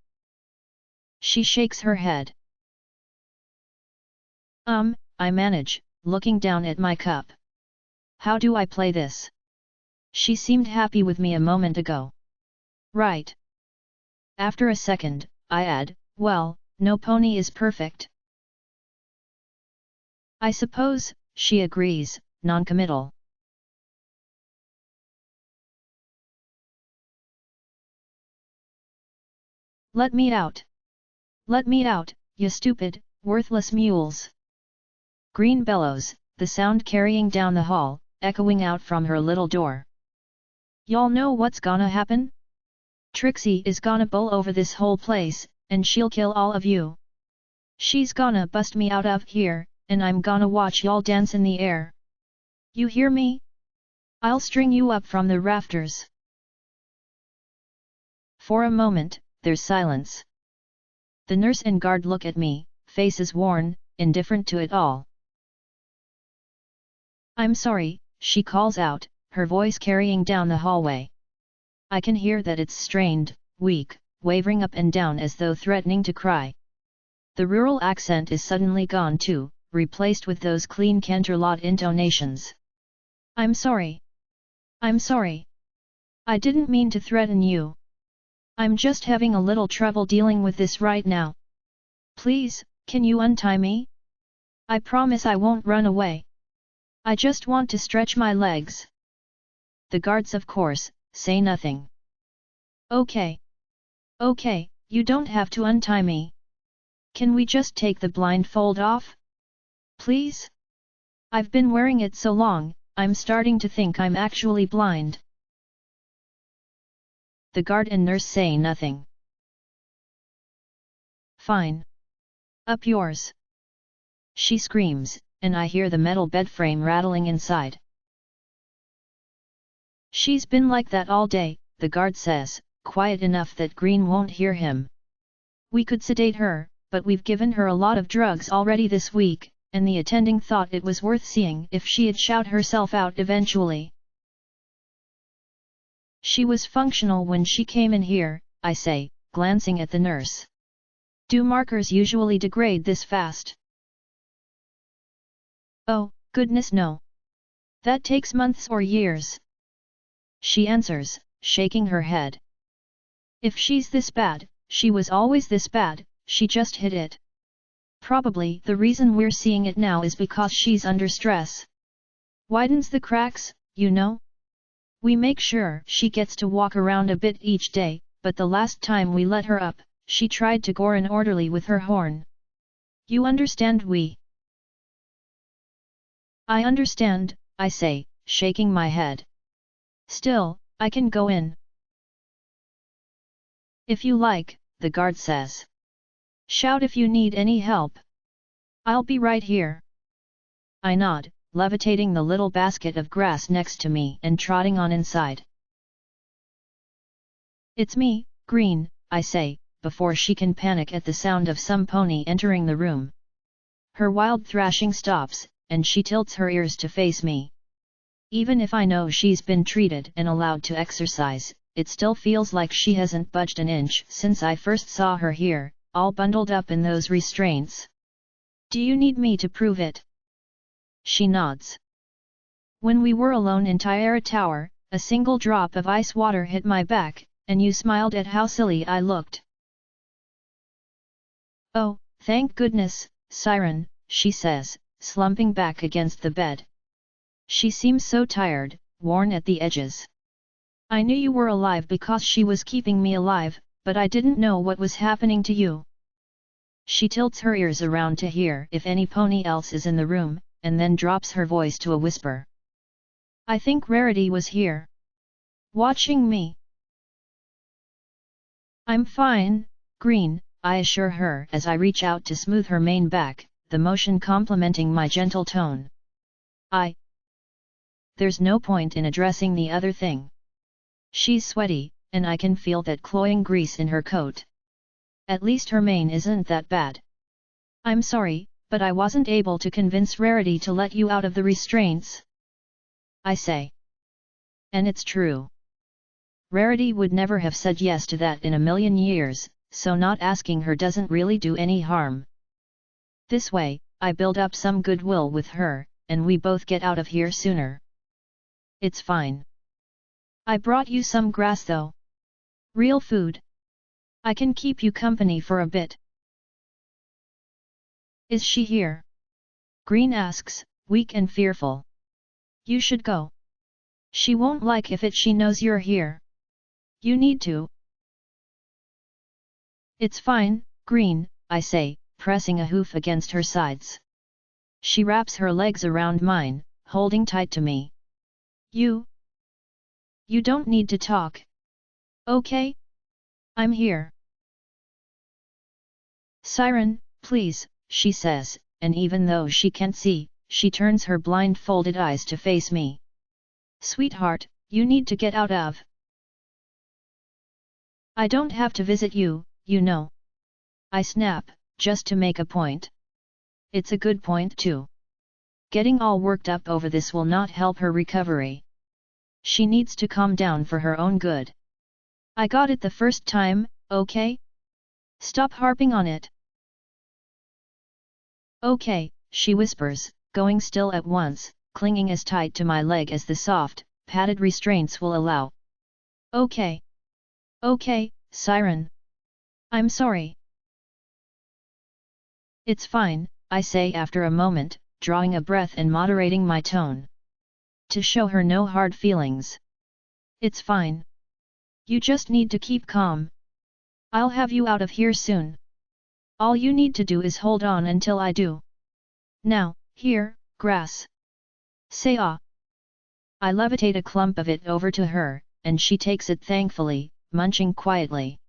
She shakes her head. I manage, looking down at my cup. How do I play this? She seemed happy with me a moment ago. Right. After a second, I add, well, no pony is perfect. I suppose, she agrees, non-committal. Let me out. Let me out, you stupid, worthless mules. Green bellows, the sound carrying down the hall, echoing out from her little door. Y'all know what's gonna happen? Trixie is gonna bowl over this whole place, and she'll kill all of you. She's gonna bust me out of here, and I'm gonna watch y'all dance in the air. You hear me? I'll string you up from the rafters. For a moment, there's silence. The nurse and guard look at me, faces worn, indifferent to it all. I'm sorry, she calls out, her voice carrying down the hallway. I can hear that it's strained, weak, wavering up and down as though threatening to cry. The rural accent is suddenly gone too, replaced with those clean Canterlot intonations. I'm sorry. I'm sorry. I didn't mean to threaten you. I'm just having a little trouble dealing with this right now. Please, can you untie me? I promise I won't run away. I just want to stretch my legs. The guards, of course, say nothing. Okay. Okay, you don't have to untie me. Can we just take the blindfold off? Please? I've been wearing it so long, I'm starting to think I'm actually blind. The guard and nurse say nothing. Fine. Up yours. She screams, and I hear the metal bed frame rattling inside. She's been like that all day, the guard says, quiet enough that Green won't hear him. We could sedate her, but we've given her a lot of drugs already this week, and the attending thought it was worth seeing if she'd shout herself out eventually. She was functional when she came in here, I say, glancing at the nurse. Do markers usually degrade this fast? Oh, goodness no. That takes months or years. She answers, shaking her head. If she's this bad, she was always this bad, she just hid it. Probably the reason we're seeing it now is because she's under stress. Widens the cracks, you know? We make sure she gets to walk around a bit each day, but the last time we let her up, she tried to gore an orderly with her horn. You understand I understand, I say, shaking my head. Still, I can go in. If you like, the guard says. Shout if you need any help. I'll be right here. I nod, levitating the little basket of grass next to me and trotting on inside. It's me, Green, I say, before she can panic at the sound of some pony entering the room. Her wild thrashing stops, and she tilts her ears to face me. Even if I know she's been treated and allowed to exercise, it still feels like she hasn't budged an inch since I first saw her here, all bundled up in those restraints. Do you need me to prove it? She nods. When we were alone in Tiara Tower, a single drop of ice water hit my back, and you smiled at how silly I looked. Oh, thank goodness, Siren, she says, slumping back against the bed. She seems so tired, worn at the edges. I knew you were alive because she was keeping me alive, but I didn't know what was happening to you. She tilts her ears around to hear if any pony else is in the room, and then drops her voice to a whisper. I think Rarity was here. Watching me. I'm fine, Green, I assure her as I reach out to smooth her mane back, the motion complementing my gentle tone. There's no point in addressing the other thing. She's sweaty, and I can feel that cloying grease in her coat. At least her mane isn't that bad. I'm sorry, but I wasn't able to convince Rarity to let you out of the restraints. I say. And it's true. Rarity would never have said yes to that in a million years, so not asking her doesn't really do any harm. This way, I build up some goodwill with her, and we both get out of here sooner. It's fine. I brought you some grass though. Real food. I can keep you company for a bit. Is she here? Green asks, weak and fearful. You should go. She won't like if she knows you're here. You need to. It's fine, Green, I say, pressing a hoof against her sides. She wraps her legs around mine, holding tight to me. You don't need to talk. Okay? I'm here. Siren, please, she says, and even though she can't see, she turns her blindfolded eyes to face me. Sweetheart, you need to get out of. I don't have to visit you, you know. I snap, just to make a point. It's a good point too. Getting all worked up over this will not help her recovery. She needs to calm down for her own good. I got it the first time, okay? Stop harping on it. Okay, she whispers, going still at once, clinging as tight to my leg as the soft, padded restraints will allow. Okay. Okay, Siren. I'm sorry. It's fine, I say after a moment, drawing a breath and moderating my tone. To show her no hard feelings. It's fine. You just need to keep calm. I'll have you out of here soon. All you need to do is hold on until I do. Now, here, grass. Say ah. I levitate a clump of it over to her, and she takes it thankfully, munching quietly.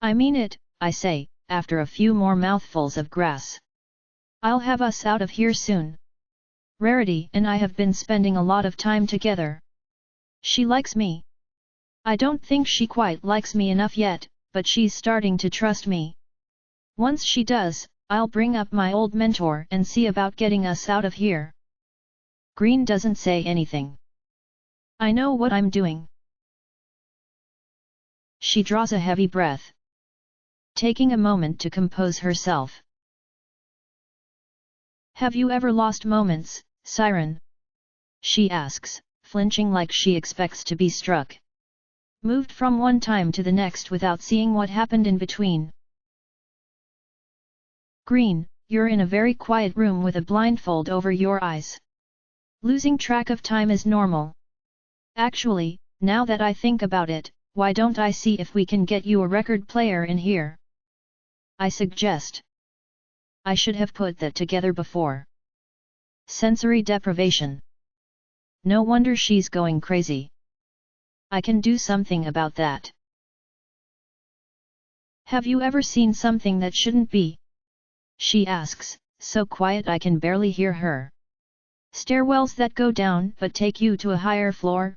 I mean it, I say, after a few more mouthfuls of grass. I'll have us out of here soon. Rarity and I have been spending a lot of time together. She likes me. I don't think she quite likes me enough yet, but she's starting to trust me. Once she does, I'll bring up my old mentor and see about getting us out of here. Green doesn't say anything. I know what I'm doing. She draws a heavy breath, taking a moment to compose herself. Have you ever lost moments, Siren? She asks, flinching like she expects to be struck. Moved from one time to the next without seeing what happened in between. Green, you're in a very quiet room with a blindfold over your eyes. Losing track of time is normal. Actually, now that I think about it, why don't I see if we can get you a record player in here? I suggest. I should have put that together before. Sensory deprivation. No wonder she's going crazy. I can do something about that. Have you ever seen something that shouldn't be? She asks, so quiet I can barely hear her. Stairwells that go down but take you to a higher floor?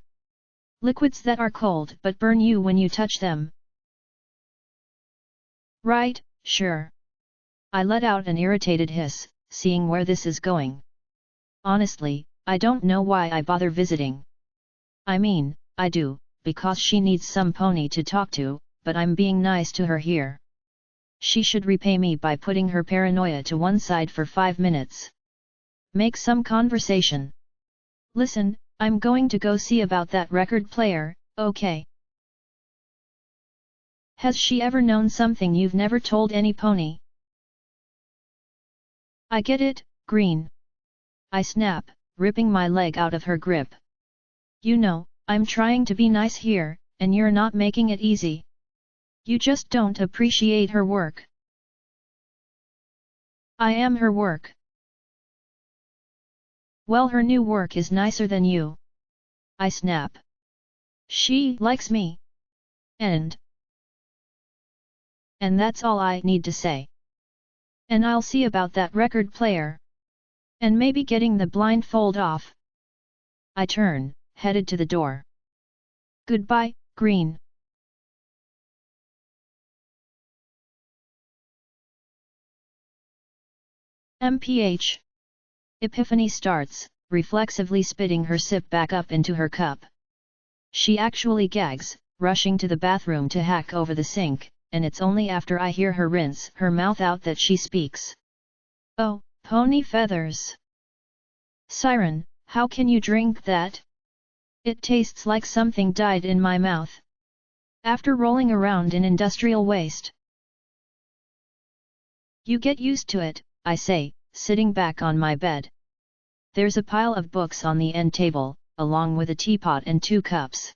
Liquids that are cold but burn you when you touch them? Right, sure. I let out an irritated hiss, seeing where this is going. Honestly, I don't know why I bother visiting. I mean, I do, because she needs some pony to talk to, but I'm being nice to her here. She should repay me by putting her paranoia to one side for 5 minutes. Make some conversation. Listen, I'm going to go see about that record player, okay? Has she ever known something you've never told any pony? I get it, Green. I snap, ripping my leg out of her grip. You know, I'm trying to be nice here, and you're not making it easy. You just don't appreciate her work. I am her work. Well, her new work is nicer than you. I snap. She likes me. And that's all I need to say. And I'll see about that record player. And maybe getting the blindfold off. I turn, headed to the door. Goodbye, Green. MPH. Epiphany starts, reflexively spitting her sip back up into her cup. She actually gags, rushing to the bathroom to hack over the sink, and it's only after I hear her rinse her mouth out that she speaks. Oh, pony feathers! Siren, how can you drink that? It tastes like something died in my mouth. After rolling around in industrial waste. You get used to it, I say, sitting back on my bed. There's a pile of books on the end table, along with a teapot and 2 cups.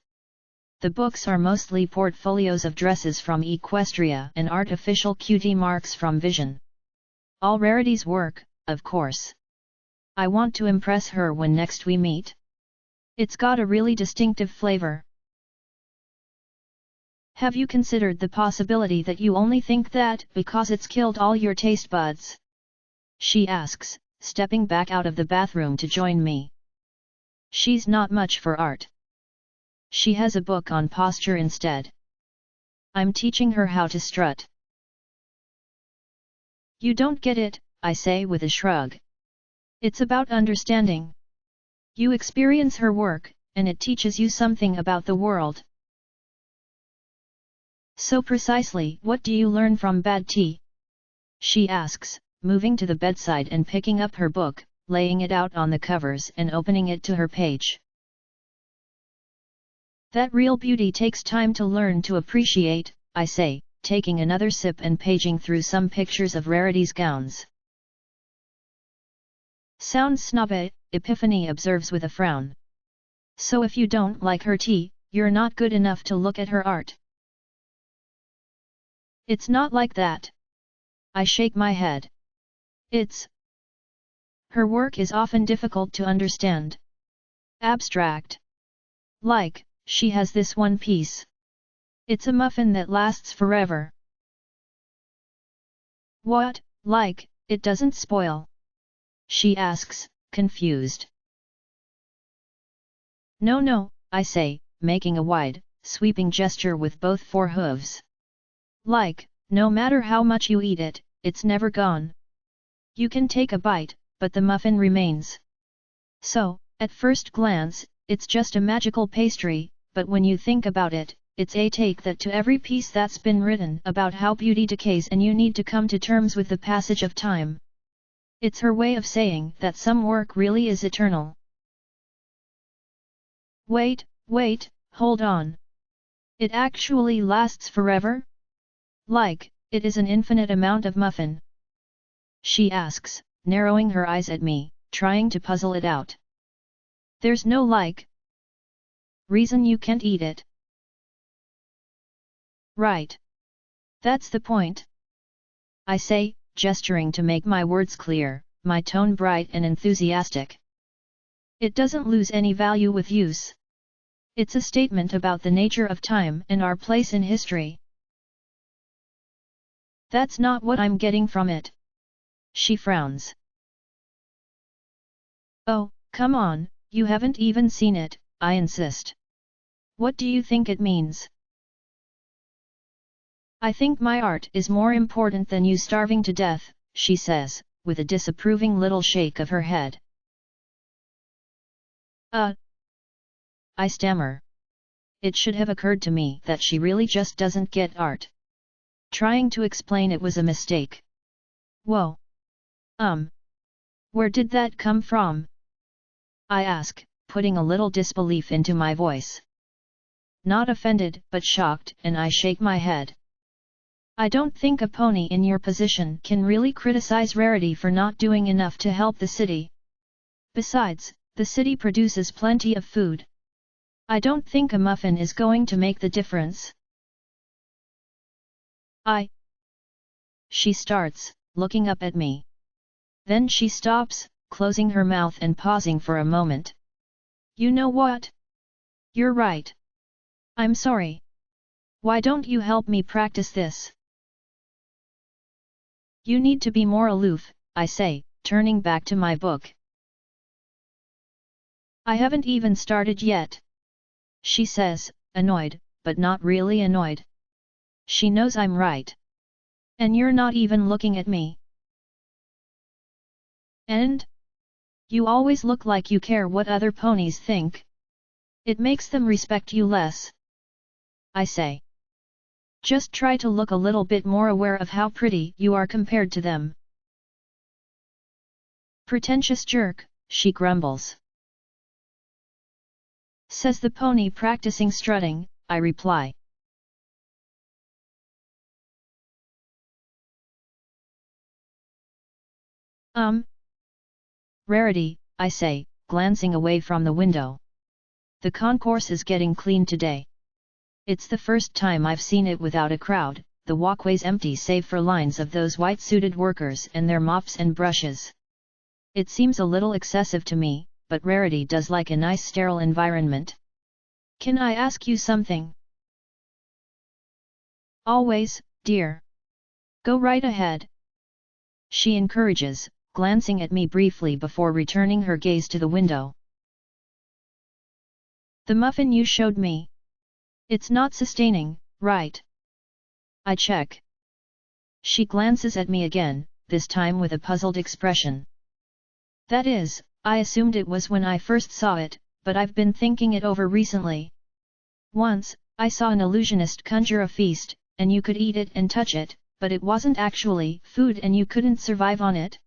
The books are mostly portfolios of dresses from Equestria and artificial cutie marks from Vision. All Rarity's work, of course. I want to impress her when next we meet. It's got a really distinctive flavor. Have you considered the possibility that you only think that because it's killed all your taste buds? She asks, stepping back out of the bathroom to join me. She's not much for art. She has a book on posture instead. I'm teaching her how to strut. You don't get it, I say with a shrug. It's about understanding. You experience her work, and it teaches you something about the world. So precisely, what do you learn from bad tea? She asks, moving to the bedside and picking up her book, laying it out on the covers and opening it to her page. That real beauty takes time to learn to appreciate, I say, taking another sip and paging through some pictures of Rarity's gowns. Sounds snobby, Epiphany observes with a frown. So if you don't like her tea, you're not good enough to look at her art. It's not like that. I shake my head. Her work is often difficult to understand. Abstract. Like, she has this one piece. It's a muffin that lasts forever. What, like, it doesn't spoil? She asks, confused. No, I say, making a wide, sweeping gesture with both forehooves. Like, no matter how much you eat it, it's never gone. You can take a bite, but the muffin remains. So, at first glance, it's just a magical pastry, but when you think about it, it's a take that to every piece that's been written about how beauty decays and you need to come to terms with the passage of time. It's her way of saying that some work really is eternal. Wait, hold on. It actually lasts forever? Like, it is an infinite amount of muffin? She asks, narrowing her eyes at me, trying to puzzle it out. There's no reason you can't eat it. Right. That's the point. I say, gesturing to make my words clear, my tone bright and enthusiastic. It doesn't lose any value with use. It's a statement about the nature of time and our place in history. That's not what I'm getting from it. She frowns. Oh, come on, you haven't even seen it, I insist. What do you think it means? I think my art is more important than you starving to death, she says, with a disapproving little shake of her head. I stammer. It should have occurred to me that she really just doesn't get art. Trying to explain it was a mistake. Whoa. Where did that come from? I ask, putting a little disbelief into my voice. Not offended, but shocked, and I shake my head. I don't think a pony in your position can really criticize Rarity for not doing enough to help the city. Besides, the city produces plenty of food. I don't think a muffin is going to make the difference. She starts, looking up at me. Then she stops, closing her mouth and pausing for a moment. You know what? You're right. I'm sorry. Why don't you help me practice this? You need to be more aloof, I say, turning back to my book. I haven't even started yet. She says, annoyed, but not really annoyed. She knows I'm right. And you're not even looking at me. And? You always look like you care what other ponies think. It makes them respect you less. I say. Just try to look a little bit more aware of how pretty you are compared to them. Pretentious jerk, she grumbles. Says the pony practicing strutting, I reply. Rarity, I say, glancing away from the window. The concourse is getting clean today. It's the first time I've seen it without a crowd, the walkways empty save for lines of those white-suited workers and their mops and brushes. It seems a little excessive to me, but Rarity does like a nice sterile environment. Can I ask you something? Always, dear. Go right ahead. She encourages, glancing at me briefly before returning her gaze to the window. The muffin you showed me. It's not sustaining, right? I check. She glances at me again, this time with a puzzled expression. That is, I assumed it was when I first saw it, but I've been thinking it over recently. Once, I saw an illusionist conjure a feast, and you could eat it and touch it, but it wasn't actually food and you couldn't survive on it.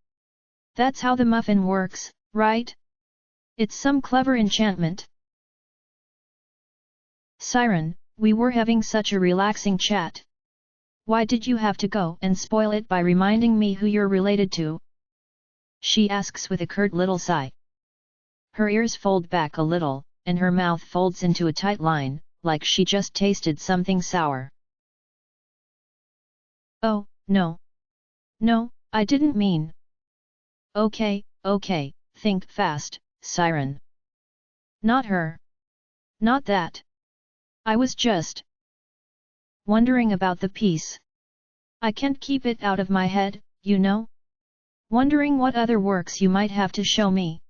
That's how the muffin works, right? It's some clever enchantment. Siren, we were having such a relaxing chat. Why did you have to go and spoil it by reminding me who you're related to? She asks with a curt little sigh. Her ears fold back a little, and her mouth folds into a tight line, like she just tasted something sour. Oh, no. No, I didn't mean. Okay, think fast, Siren. Not her. Not that. I was just wondering about the piece. I can't keep it out of my head, you know? Wondering what other works you might have to show me.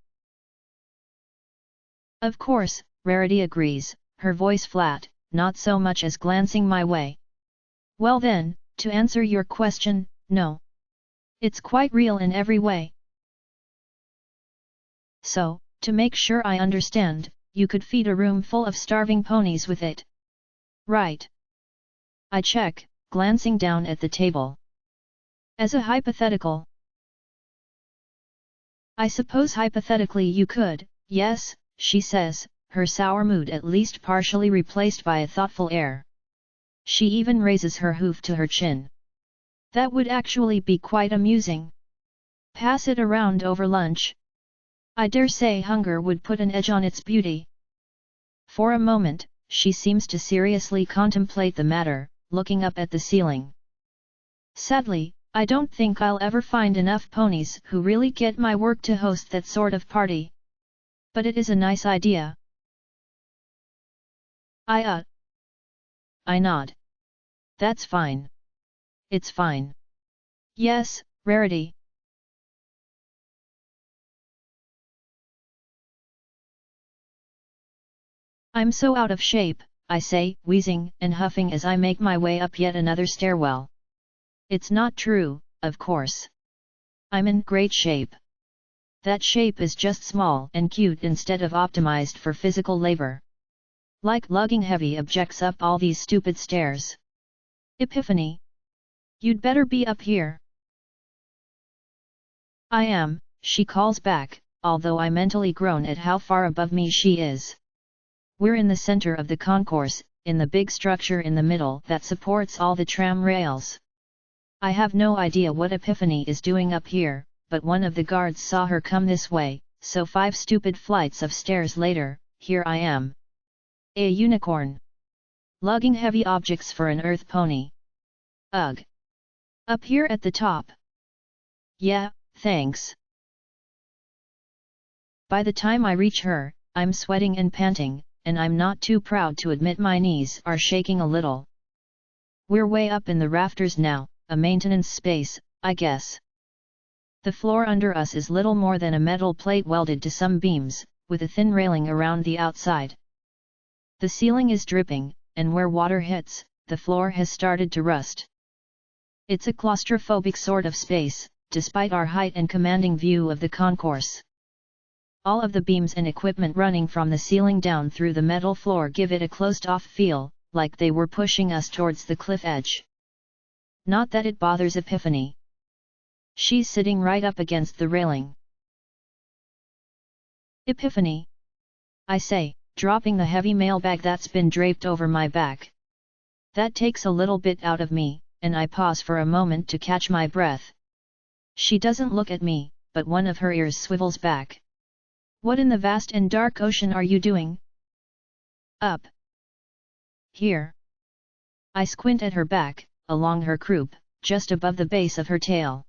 Of course, Rarity agrees, her voice flat, not so much as glancing my way. Well then, to answer your question, no. It's quite real in every way. So, to make sure I understand, you could feed a room full of starving ponies with it. Right. I check, glancing down at the table. As a hypothetical. I suppose hypothetically you could, yes, she says, her sour mood at least partially replaced by a thoughtful air. She even raises her hoof to her chin. That would actually be quite amusing. Pass it around over lunch. I dare say hunger would put an edge on its beauty. For a moment, she seems to seriously contemplate the matter, looking up at the ceiling. Sadly, I don't think I'll ever find enough ponies who really get my work to host that sort of party. But it is a nice idea. I nod. That's fine. It's fine. Yes, Rarity. I'm so out of shape, I say, wheezing and huffing as I make my way up yet another stairwell. It's not true, of course. I'm in great shape. That shape is just small and cute instead of optimized for physical labor. Like lugging heavy objects up all these stupid stairs. Epiphany. You'd better be up here. I am, she calls back, although I mentally groan at how far above me she is. We're in the center of the concourse, in the big structure in the middle that supports all the tram rails. I have no idea what Epiphany is doing up here, but one of the guards saw her come this way, so 5 stupid flights of stairs later, here I am. A unicorn. Lugging heavy objects for an earth pony. Ugh. Up here at the top. Yeah, thanks. By the time I reach her, I'm sweating and panting, and I'm not too proud to admit my knees are shaking a little. We're way up in the rafters now, a maintenance space, I guess. The floor under us is little more than a metal plate welded to some beams, with a thin railing around the outside. The ceiling is dripping, and where water hits, the floor has started to rust. It's a claustrophobic sort of space, despite our height and commanding view of the concourse. All of the beams and equipment running from the ceiling down through the metal floor give it a closed-off feel, like they were pushing us towards the cliff edge. Not that it bothers Epiphany. She's sitting right up against the railing. Epiphany, I say, dropping the heavy mailbag that's been draped over my back. That takes a little bit out of me, and I pause for a moment to catch my breath. She doesn't look at me, but one of her ears swivels back. What in the vast and dark ocean are you doing? Up here. I squint at her back, along her croup, just above the base of her tail.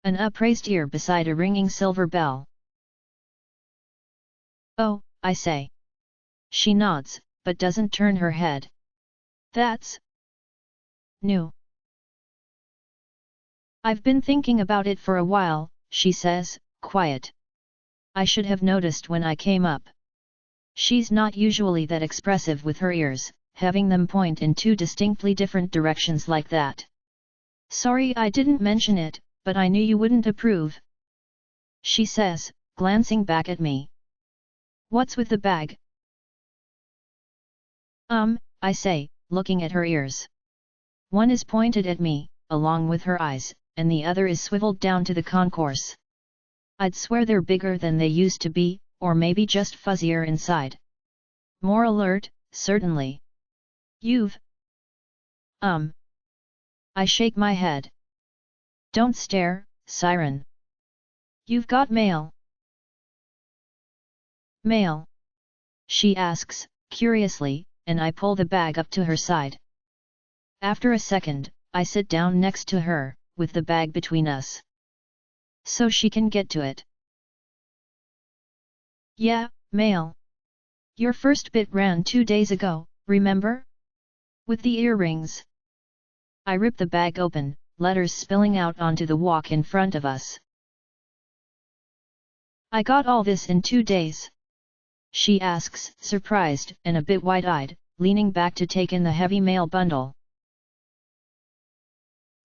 An upraised ear beside a ringing silver bell. Oh, I say. She nods, but doesn't turn her head. That's new. I've been thinking about it for a while, she says, quiet. I should have noticed when I came up. She's not usually that expressive with her ears, having them point in 2 distinctly different directions like that. Sorry I didn't mention it, but I knew you wouldn't approve. she says, glancing back at me. What's with the bag? I say, looking at her ears. One is pointed at me, along with her eyes, and the other is swiveled down to the concourse. I'd swear they're bigger than they used to be, or maybe just fuzzier inside. More alert, certainly. You've... I shake my head. Don't stare, Siren. You've got mail. Mail? She asks, curiously, and I pull the bag up to her side. After a second, I sit down next to her, with the bag between us. So she can get to it. Yeah, mail. Your first bit ran 2 days ago, remember? With the earrings. I rip the bag open, letters spilling out onto the walk in front of us. I got all this in 2 days. She asks, surprised and a bit wide-eyed, leaning back to take in the heavy mail bundle.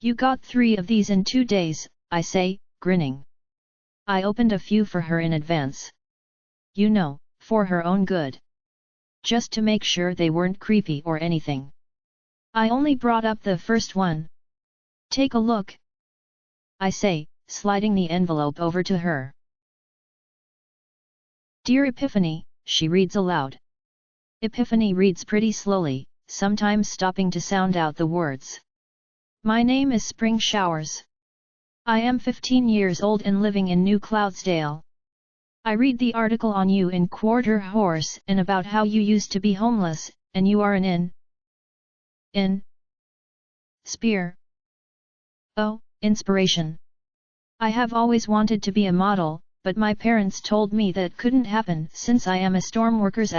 You got 3 of these in 2 days, I say, grinning. I opened a few for her in advance. You know, for her own good. Just to make sure they weren't creepy or anything. I only brought up the first one. Take a look. I say, sliding the envelope over to her. Dear Epiphany, she reads aloud. Epiphany reads pretty slowly, sometimes stopping to sound out the words. My name is Spring Showers. I am 15 years old and living in New Cloudsdale. I read the article on you in Quarter Horse and about how you used to be homeless, and you are an Spear. Oh, inspiration. I have always wanted to be a model, but my parents told me that couldn't happen since I am a Stormworkers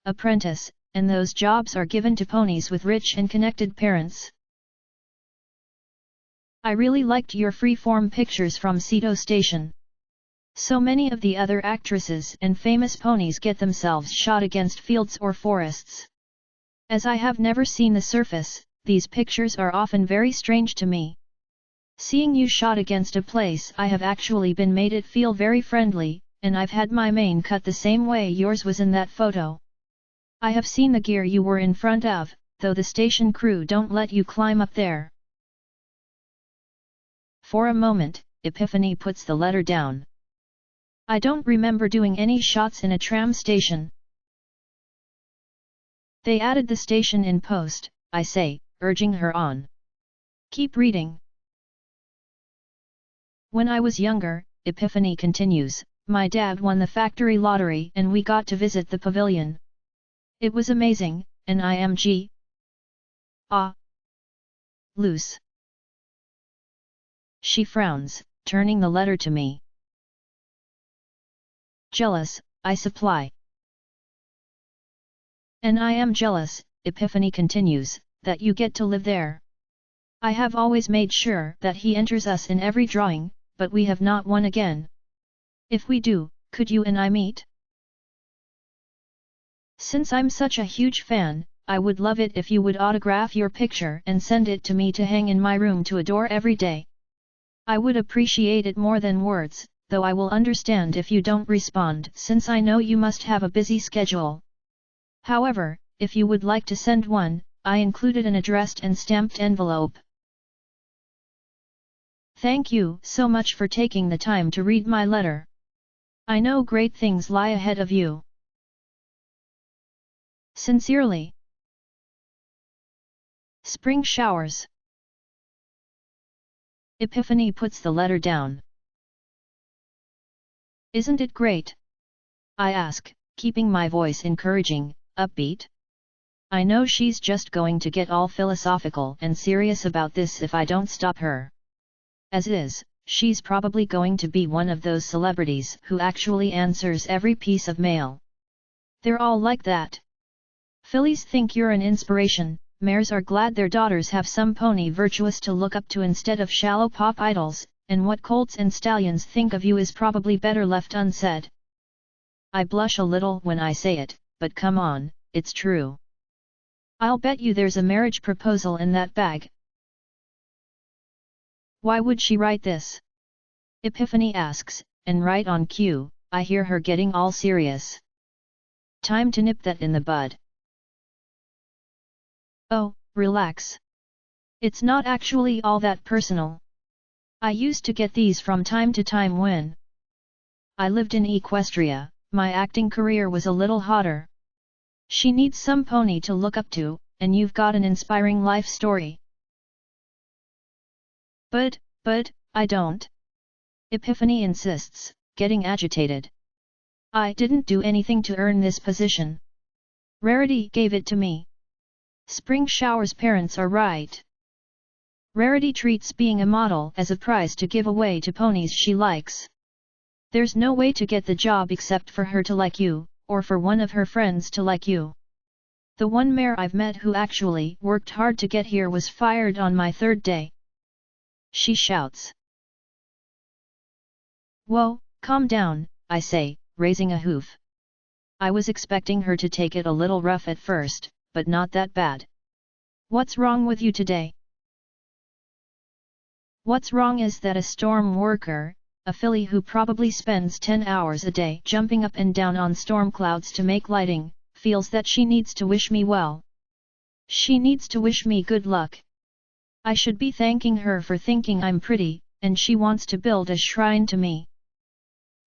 apprentice, and those jobs are given to ponies with rich and connected parents. I really liked your freeform pictures from Seto Station. So many of the other actresses and famous ponies get themselves shot against fields or forests. As I have never seen the surface, these pictures are often very strange to me. Seeing you shot against a place I have actually been made it feel very friendly, and I've had my mane cut the same way yours was in that photo. I have seen the gear you were in front of, though the station crew don't let you climb up there. For a moment, Epiphany puts the letter down. I don't remember doing any shots in a tram station. They added the station in post, I say, urging her on. Keep reading. When I was younger, Epiphany continues, my dad won the factory lottery and we got to visit the pavilion. It was amazing, and loose. She frowns, turning the letter to me. Jealous, I supply. And I am jealous, Epiphany continues, that you get to live there. I have always made sure that he enters us in every drawing, but we have not won again. If we do, could you and I meet? Since I'm such a huge fan, I would love it if you would autograph your picture and send it to me to hang in my room to adore every day. I would appreciate it more than words, though I will understand if you don't respond since I know you must have a busy schedule. However, if you would like to send one, I included an addressed and stamped envelope. Thank you so much for taking the time to read my letter. I know great things lie ahead of you. Sincerely. Spring Showers. Epiphany puts the letter down. Isn't it great? I ask, keeping my voice encouraging, upbeat. I know she's just going to get all philosophical and serious about this if I don't stop her. As is, she's probably going to be one of those celebrities who actually answers every piece of mail. They're all like that. Fillies think you're an inspiration, mares are glad their daughters have some pony virtuous to look up to instead of shallow pop idols, and what colts and stallions think of you is probably better left unsaid. I blush a little when I say it, but come on, it's true. I'll bet you there's a marriage proposal in that bag. Why would she write this? Epiphany asks, and right on cue, I hear her getting all serious. Time to nip that in the bud. Oh, relax. It's not actually all that personal. I used to get these from time to time when I lived in Equestria. My acting career was a little hotter. She needs some pony to look up to, and you've got an inspiring life story. But, I don't. Epiphany insists, getting agitated. I didn't do anything to earn this position. Rarity gave it to me. Spring Shower's parents are right. Rarity treats being a model as a prize to give away to ponies she likes. There's no way to get the job except for her to like you, or for one of her friends to like you. The one mare I've met who actually worked hard to get here was fired on my third day. She shouts. Whoa, calm down, I say, raising a hoof. I was expecting her to take it a little rough at first, but not that bad. What's wrong with you today? What's wrong is that a storm worker, a filly who probably spends 10 hours a day jumping up and down on storm clouds to make lighting, feels that she needs to wish me well. She needs to wish me good luck. I should be thanking her for thinking I'm pretty, and she wants to build a shrine to me.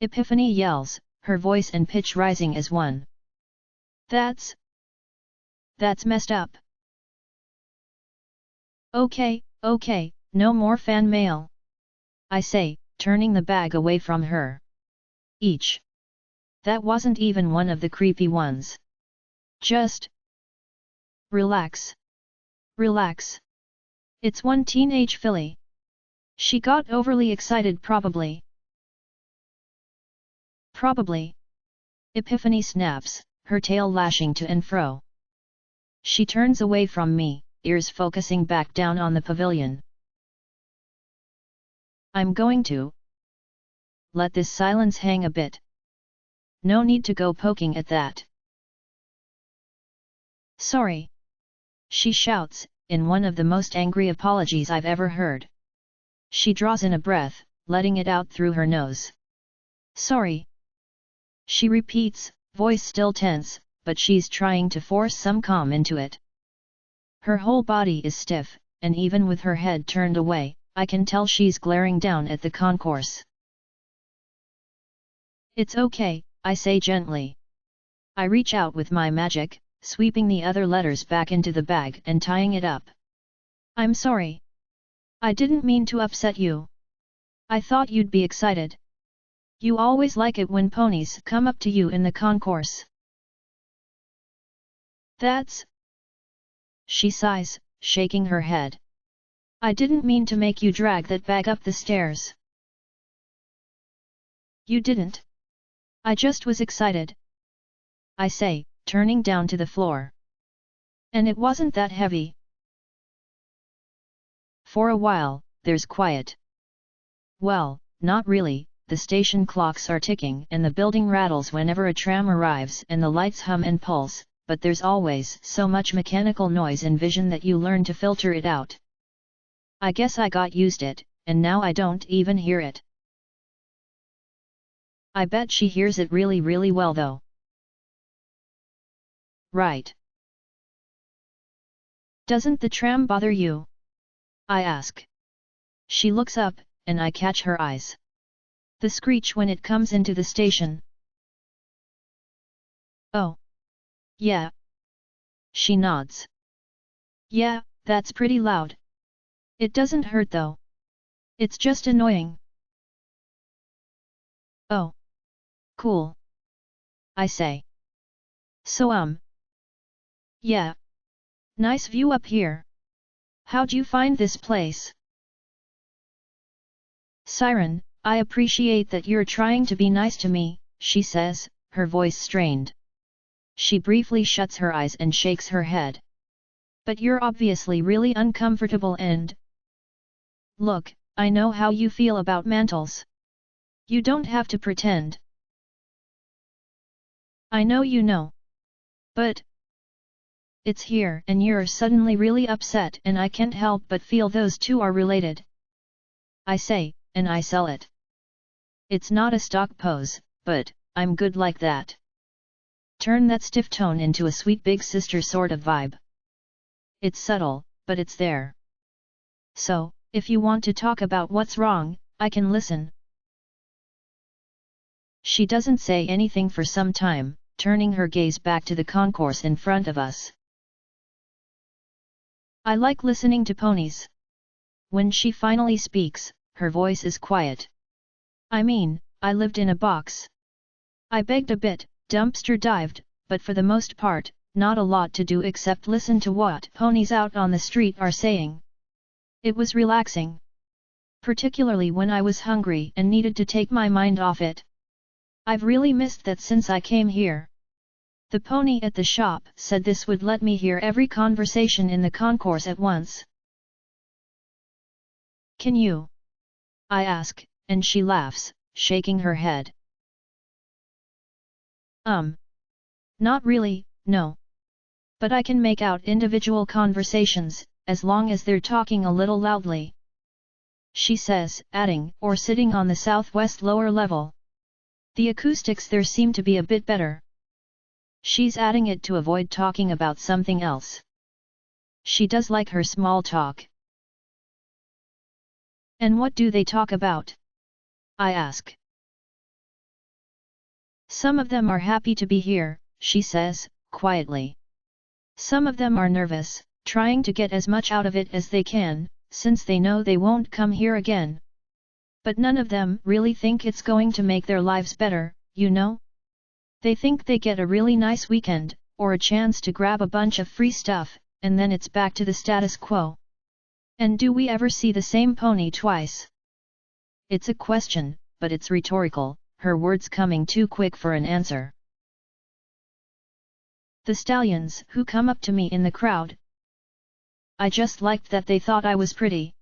Epiphany yells, her voice and pitch rising as one. That's messed up. Okay, no more fan mail. I say, turning the bag away from her. That wasn't even one of the creepy ones. Just relax. It's one teenage filly. She got overly excited probably. Epiphany snaps, her tail lashing to and fro. She turns away from me, ears focusing back down on the pavilion. I'm going to let this silence hang a bit. No need to go poking at that. Sorry. She shouts, in one of the most angry apologies I've ever heard. She draws in a breath, letting it out through her nose. Sorry. She repeats, voice still tense, but she's trying to force some calm into it. Her whole body is stiff, and even with her head turned away, I can tell she's glaring down at the concourse. It's okay, I say gently. I reach out with my magic, sweeping the other letters back into the bag and tying it up. I'm sorry. I didn't mean to upset you. I thought you'd be excited. You always like it when ponies come up to you in the concourse. She sighs, shaking her head. I didn't mean to make you drag that bag up the stairs. You didn't. I just was excited. I say, turning down to the floor. And it wasn't that heavy. For a while, there's quiet. Well, not really, the station clocks are ticking and the building rattles whenever a tram arrives and the lights hum and pulse, but there's always so much mechanical noise and vision that you learn to filter it out. I guess I got used to it, and now I don't even hear it. I bet she hears it really well though. Right. Doesn't the tram bother you? I ask. She looks up, and I catch her eyes. The screech when it comes into the station. Oh. Yeah. She nods. Yeah, that's pretty loud. It doesn't hurt though. It's just annoying. Oh. Cool. I say. So yeah. Nice view up here. How'd you find this place? Siren, I appreciate that you're trying to be nice to me, she says, her voice strained. She briefly shuts her eyes and shakes her head. But you're obviously really uncomfortable and… Look, I know how you feel about mantles. You don't have to pretend. I know you know. But… It's here and you're suddenly really upset and I can't help but feel those two are related. I say, and I sell it. It's not a stock pose, but I'm good like that. Turn that stiff tone into a sweet big sister sort of vibe. It's subtle, but it's there. So, if you want to talk about what's wrong, I can listen. She doesn't say anything for some time, turning her gaze back to the concourse in front of us. I like listening to ponies. When she finally speaks, her voice is quiet. I mean, I lived in a box. I begged a bit, dumpster dived, but for the most part, not a lot to do except listen to what ponies out on the street are saying. It was relaxing. Particularly when I was hungry and needed to take my mind off it. I've really missed that since I came here. The pony at the shop said this would let me hear every conversation in the concourse at once. Can you? I ask, and she laughs, shaking her head. Not really, no. But I can make out individual conversations, as long as they're talking a little loudly. She says, adding, or sitting on the southwest lower level. The acoustics there seem to be a bit better. She's adding it to avoid talking about something else. She does like her small talk. And what do they talk about? I ask. Some of them are happy to be here, she says, quietly. Some of them are nervous, trying to get as much out of it as they can, since they know they won't come here again. But none of them really think it's going to make their lives better, you know? They think they get a really nice weekend, or a chance to grab a bunch of free stuff, and then it's back to the status quo. And do we ever see the same pony twice? It's a question, but it's rhetorical, her words coming too quick for an answer. The stallions who come up to me in the crowd. I just liked that they thought I was pretty.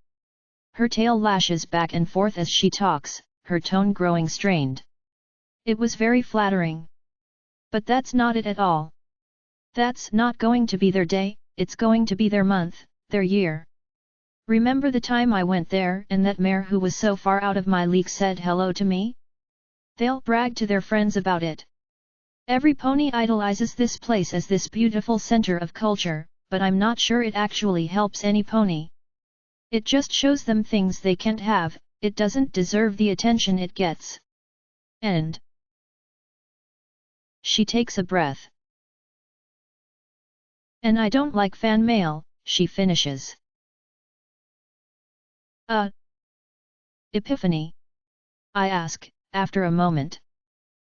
Her tail lashes back and forth as she talks, her tone growing strained. It was very flattering. But that's not it at all. That's not going to be their day, it's going to be their month, their year. Remember the time I went there and that mare who was so far out of my league said hello to me? They'll brag to their friends about it. Every pony idolizes this place as this beautiful center of culture, but I'm not sure it actually helps any pony. It just shows them things they can't have, it doesn't deserve the attention it gets. And she takes a breath. And I don't like fan mail, she finishes. Epiphany? I ask, after a moment.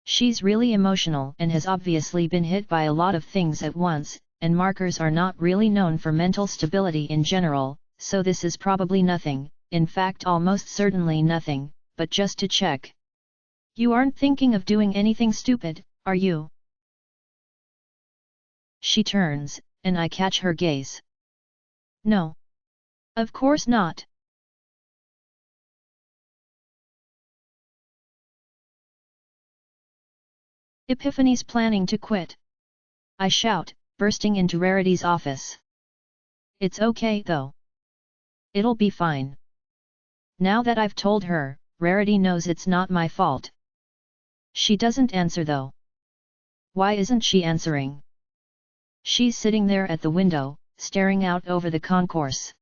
She's really emotional and has obviously been hit by a lot of things at once, and markers are not really known for mental stability in general, so this is probably nothing, in fact almost certainly nothing, but just to check. You aren't thinking of doing anything stupid, are you? She turns, and I catch her gaze. No. Of course not. Epiphany's planning to quit. I shout, bursting into Rarity's office. It's okay though. It'll be fine. Now that I've told her, Rarity knows it's not my fault. She doesn't answer though. Why isn't she answering? She's sitting there at the window, staring out over the concourse.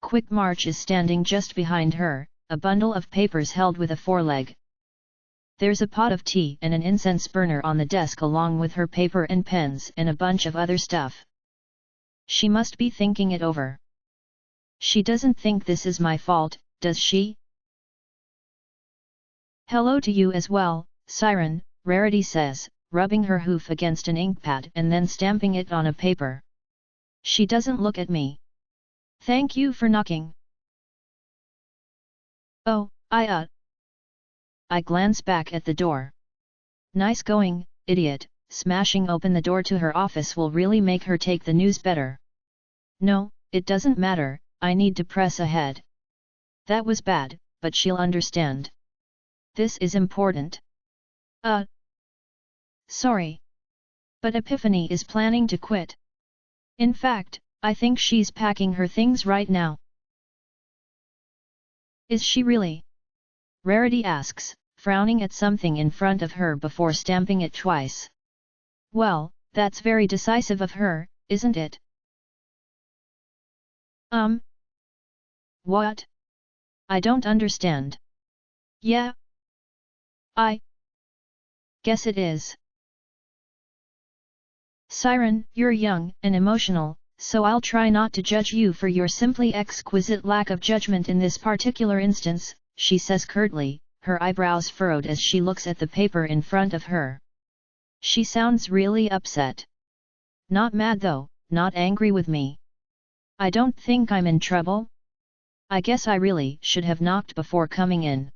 Quick March is standing just behind her, a bundle of papers held with a foreleg. There's a pot of tea and an incense burner on the desk along with her paper and pens and a bunch of other stuff. She must be thinking it over. She doesn't think this is my fault, does she? Hello to you as well, Siren, Rarity says, rubbing her hoof against an inkpad and then stamping it on a paper. She doesn't look at me. Thank you for knocking. Oh, I glance back at the door. Nice going, idiot, smashing open the door to her office will really make her take the news better. No, it doesn't matter, I need to press ahead. That was bad, but she'll understand. This is important. Sorry. But Epiphany is planning to quit. In fact, I think she's packing her things right now. Is she really? Rarity asks, frowning at something in front of her before stamping it twice. Well, that's very decisive of her, isn't it? What? I don't understand. Yeah? I guess it is. Siren, you're young and emotional, so I'll try not to judge you for your simply exquisite lack of judgment in this particular instance, she says curtly, her eyebrows furrowed as she looks at the paper in front of her. She sounds really upset. Not mad though, not angry with me. I don't think I'm in trouble. I guess I really should have knocked before coming in.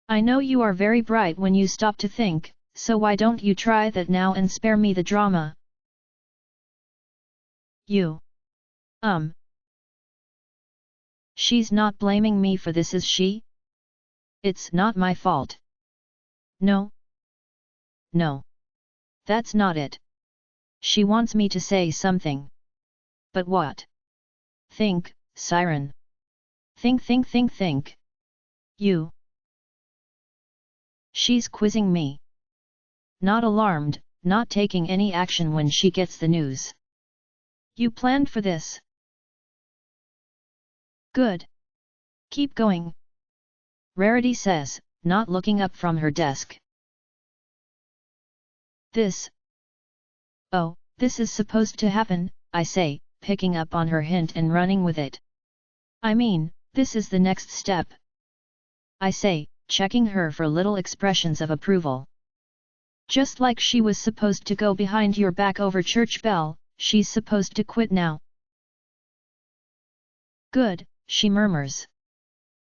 I know you are very bright when you stop to think, so why don't you try that now and spare me the drama? You. She's not blaming me for this, is she? It's not my fault. No. No. That's not it. She wants me to say something. But what? Think, Siren. Think. You. She's quizzing me. Not alarmed, not taking any action when she gets the news. You planned for this? Good. Keep going. Rarity says, not looking up from her desk. This. Oh, this is supposed to happen, I say, picking up on her hint and running with it. I mean, this is the next step. I say, checking her for little expressions of approval. Just like she was supposed to go behind your back over church bell, she's supposed to quit now. Good, she murmurs.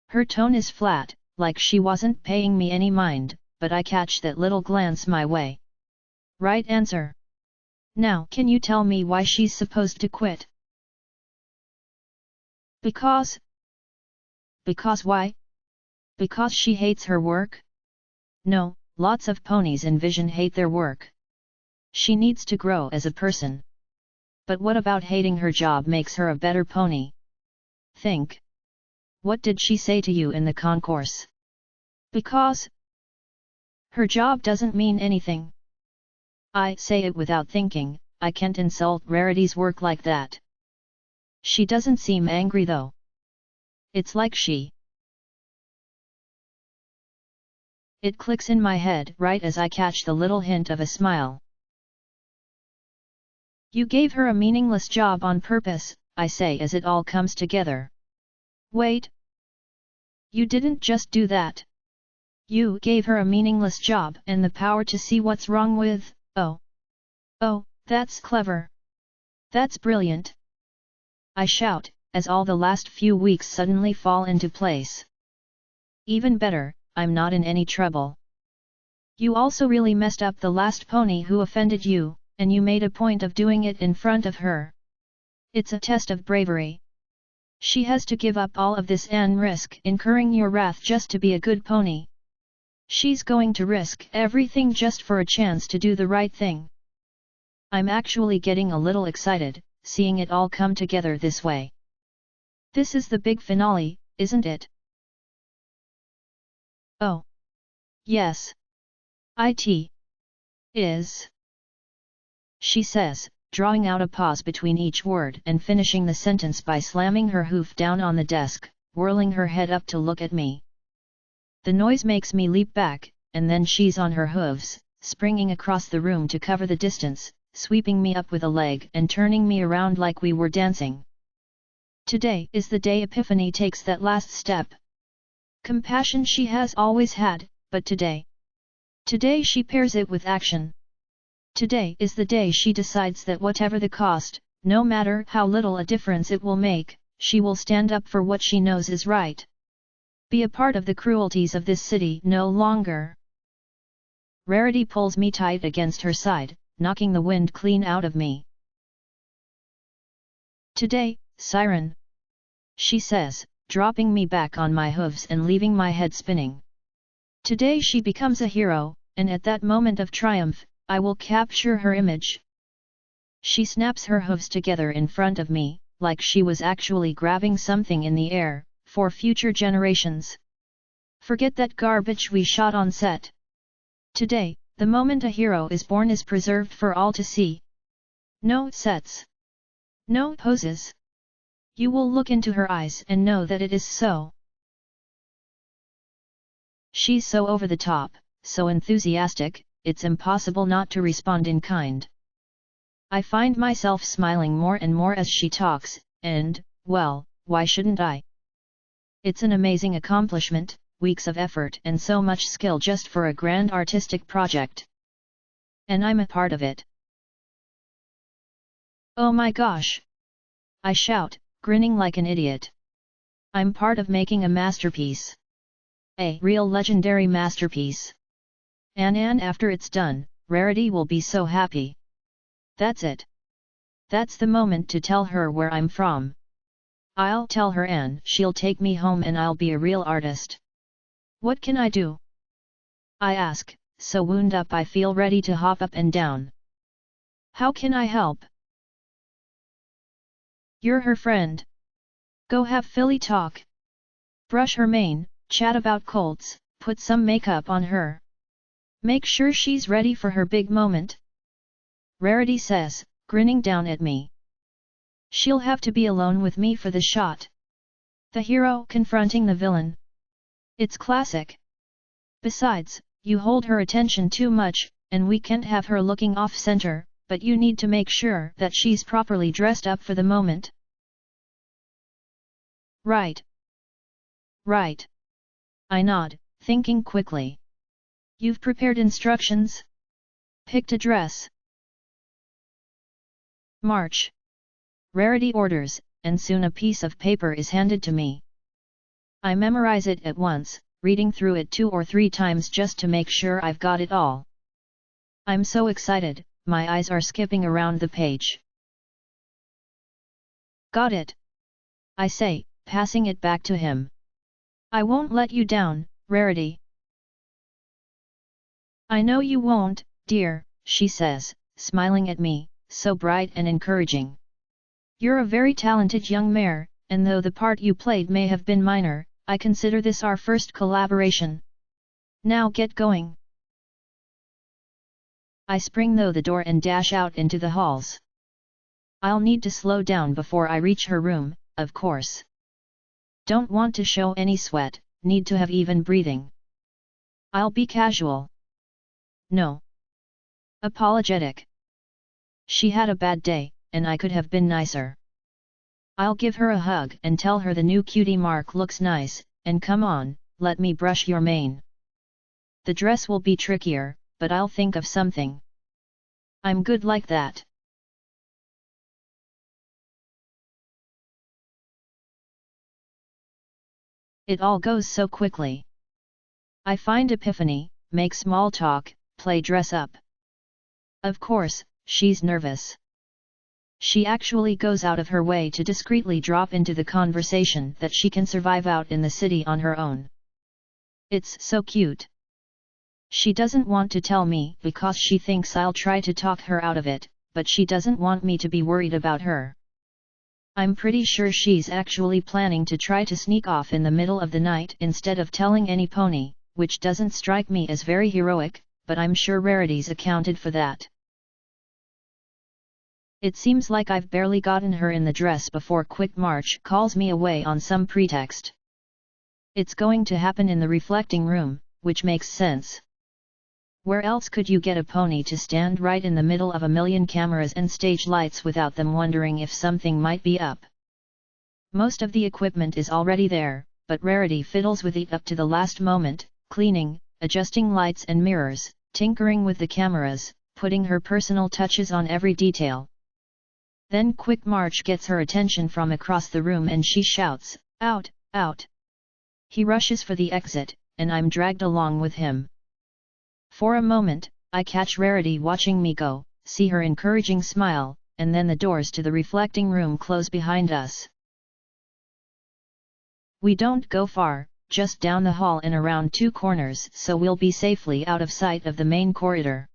Her tone is flat, like she wasn't paying me any mind, but I catch that little glance my way. Right answer. Now can you tell me why she's supposed to quit? Because why? Because she hates her work? No, lots of ponies in Vision hate their work. She needs to grow as a person. But what about hating her job makes her a better pony? Think. What did she say to you in the concourse? Because her job doesn't mean anything. I say it without thinking, I can't insult Rarity's work like that. She doesn't seem angry though. It's like she. It clicks in my head right as I catch the little hint of a smile. You gave her a meaningless job on purpose, I say as it all comes together. Wait. You didn't just do that. You gave her a meaningless job and the power to see what's wrong with, oh, that's clever. That's brilliant. I shout, as all the last few weeks suddenly fall into place. Even better, I'm not in any trouble. You also really messed up the last pony who offended you, and you made a point of doing it in front of her. It's a test of bravery. She has to give up all of this and risk incurring your wrath just to be a good pony. She's going to risk everything just for a chance to do the right thing. I'm actually getting a little excited, seeing it all come together this way. This is the big finale, isn't it? Oh. Yes. It is. She says, drawing out a pause between each word and finishing the sentence by slamming her hoof down on the desk, whirling her head up to look at me. The noise makes me leap back, and then she's on her hooves, springing across the room to cover the distance, sweeping me up with a leg and turning me around like we were dancing. Today is the day Epiphany takes that last step. Compassion she has always had, but today she pairs it with action. Today is the day she decides that whatever the cost, no matter how little a difference it will make, she will stand up for what she knows is right. Be a part of the cruelties of this city no longer. Rarity pulls me tight against her side, knocking the wind clean out of me. Today, Siren, she says, dropping me back on my hooves and leaving my head spinning. Today she becomes a hero, and at that moment of triumph, I will capture her image. She snaps her hooves together in front of me, like she was actually grabbing something in the air, for future generations. Forget that garbage we shot on set. Today, the moment a hero is born is preserved for all to see. No sets. No poses. You will look into her eyes and know that it is so. She's so over the top, so enthusiastic, it's impossible not to respond in kind. I find myself smiling more and more as she talks, and, well, why shouldn't I? It's an amazing accomplishment, weeks of effort and so much skill just for a grand artistic project. And I'm a part of it. Oh my gosh! I shout, grinning like an idiot. I'm part of making a masterpiece. A real legendary masterpiece. And after it's done, Rarity will be so happy. That's it. That's the moment to tell her where I'm from. I'll tell her and she'll take me home and I'll be a real artist. What can I do? I ask, so wound up I feel ready to hop up and down. How can I help? You're her friend. Go have Philly talk. Brush her mane, chat about colds, put some makeup on her. Make sure she's ready for her big moment. Rarity says, grinning down at me. She'll have to be alone with me for the shot. The hero confronting the villain. It's classic. Besides, you hold her attention too much, and we can't have her looking off-center, but you need to make sure that she's properly dressed up for the moment. Right. Right. I nod, thinking quickly. You've prepared instructions? Picked a dress? March. Rarity orders, and soon a piece of paper is handed to me. I memorize it at once, reading through it 2 or 3 times just to make sure I've got it all. I'm so excited, my eyes are skipping around the page. Got it! I say, passing it back to him. I won't let you down, Rarity. I know you won't, dear, she says, smiling at me, so bright and encouraging. You're a very talented young mare, and though the part you played may have been minor, I consider this our first collaboration. Now get going. I spring though the door and dash out into the halls. I'll need to slow down before I reach her room, of course. Don't want to show any sweat, need to have even breathing. I'll be casual. No. Apologetic. She had a bad day, and I could have been nicer. I'll give her a hug and tell her the new cutie mark looks nice, and come on, let me brush your mane. The dress will be trickier, but I'll think of something. I'm good like that. It all goes so quickly. I find Epiphany, make small talk, play dress up. Of course, she's nervous. She actually goes out of her way to discreetly drop into the conversation that she can survive out in the city on her own. It's so cute. She doesn't want to tell me because she thinks I'll try to talk her out of it, but she doesn't want me to be worried about her. I'm pretty sure she's actually planning to try to sneak off in the middle of the night instead of telling any pony, which doesn't strike me as very heroic, but I'm sure Rarity's accounted for that. It seems like I've barely gotten her in the dress before Quick March calls me away on some pretext. It's going to happen in the reflecting room, which makes sense. Where else could you get a pony to stand right in the middle of a million cameras and stage lights without them wondering if something might be up? Most of the equipment is already there, but Rarity fiddles with it up to the last moment, cleaning, adjusting lights and mirrors, tinkering with the cameras, putting her personal touches on every detail. Then Quick March gets her attention from across the room and she shouts, "Out, out!" He rushes for the exit, and I'm dragged along with him. For a moment, I catch Rarity watching me go, see her encouraging smile, and then the doors to the reflecting room close behind us. We don't go far, just down the hall and around 2 corners so we'll be safely out of sight of the main corridor.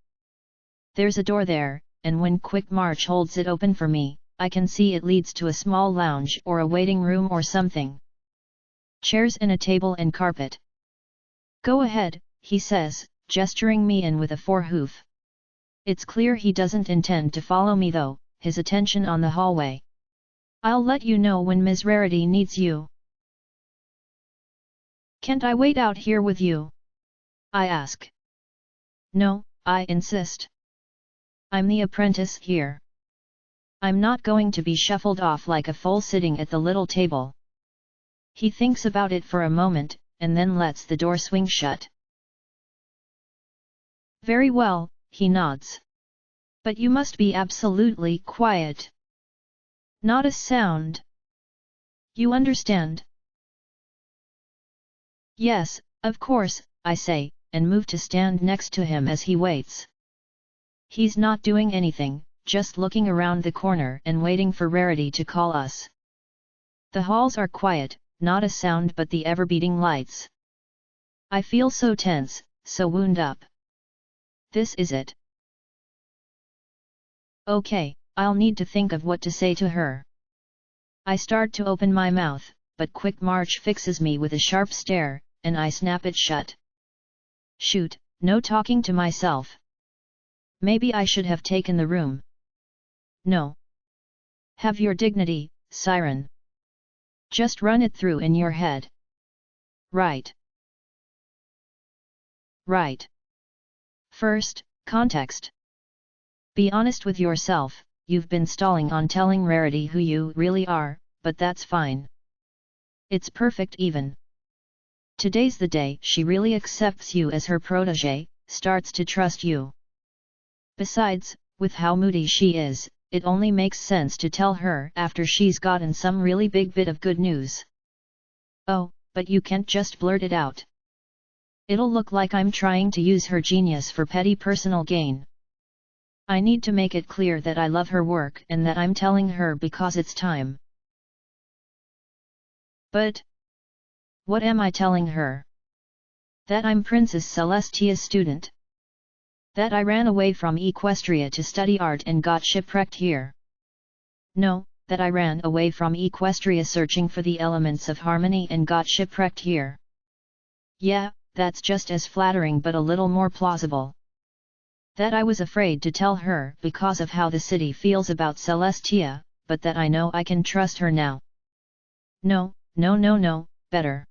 There's a door there, and when Quick March holds it open for me, I can see it leads to a small lounge or a waiting room or something. chairs and a table and carpet. Go ahead, he says, gesturing me in with a forehoof. It's clear he doesn't intend to follow me though, his attention on the hallway. I'll let you know when Ms. Rarity needs you. Can't I wait out here with you? I ask. No, I insist. I'm the apprentice here. I'm not going to be shuffled off like a foal sitting at the little table. He thinks about it for a moment, and then lets the door swing shut. Very well, he nods. But you must be absolutely quiet. Not a sound. You understand? Yes, of course, I say, and move to stand next to him as he waits. He's not doing anything, just looking around the corner and waiting for Rarity to call us. The halls are quiet, not a sound but the ever-beating lights. I feel so tense, so wound up. This is it. Okay, I'll need to think of what to say to her. I start to open my mouth, but Quick March fixes me with a sharp stare, and I snap it shut. Shoot, no talking to myself. Maybe I should have taken the room. No. Have your dignity, Siren. Just run it through in your head. Right. Right. First, context. Be honest with yourself, you've been stalling on telling Rarity who you really are, but that's fine. It's perfect even. Today's the day she really accepts you as her protégé, starts to trust you. Besides, with how moody she is, it only makes sense to tell her after she's gotten some really big bit of good news. Oh, but you can't just blurt it out. It'll look like I'm trying to use her genius for petty personal gain. I need to make it clear that I love her work and that I'm telling her because it's time. But what am I telling her? That I'm Princess Celestia's student. That I ran away from Equestria to study art and got shipwrecked here. No, that I ran away from Equestria searching for the elements of harmony and got shipwrecked here. Yeah, that's just as flattering but a little more plausible. That I was afraid to tell her because of how the city feels about Celestia, but that I know I can trust her now. No, better.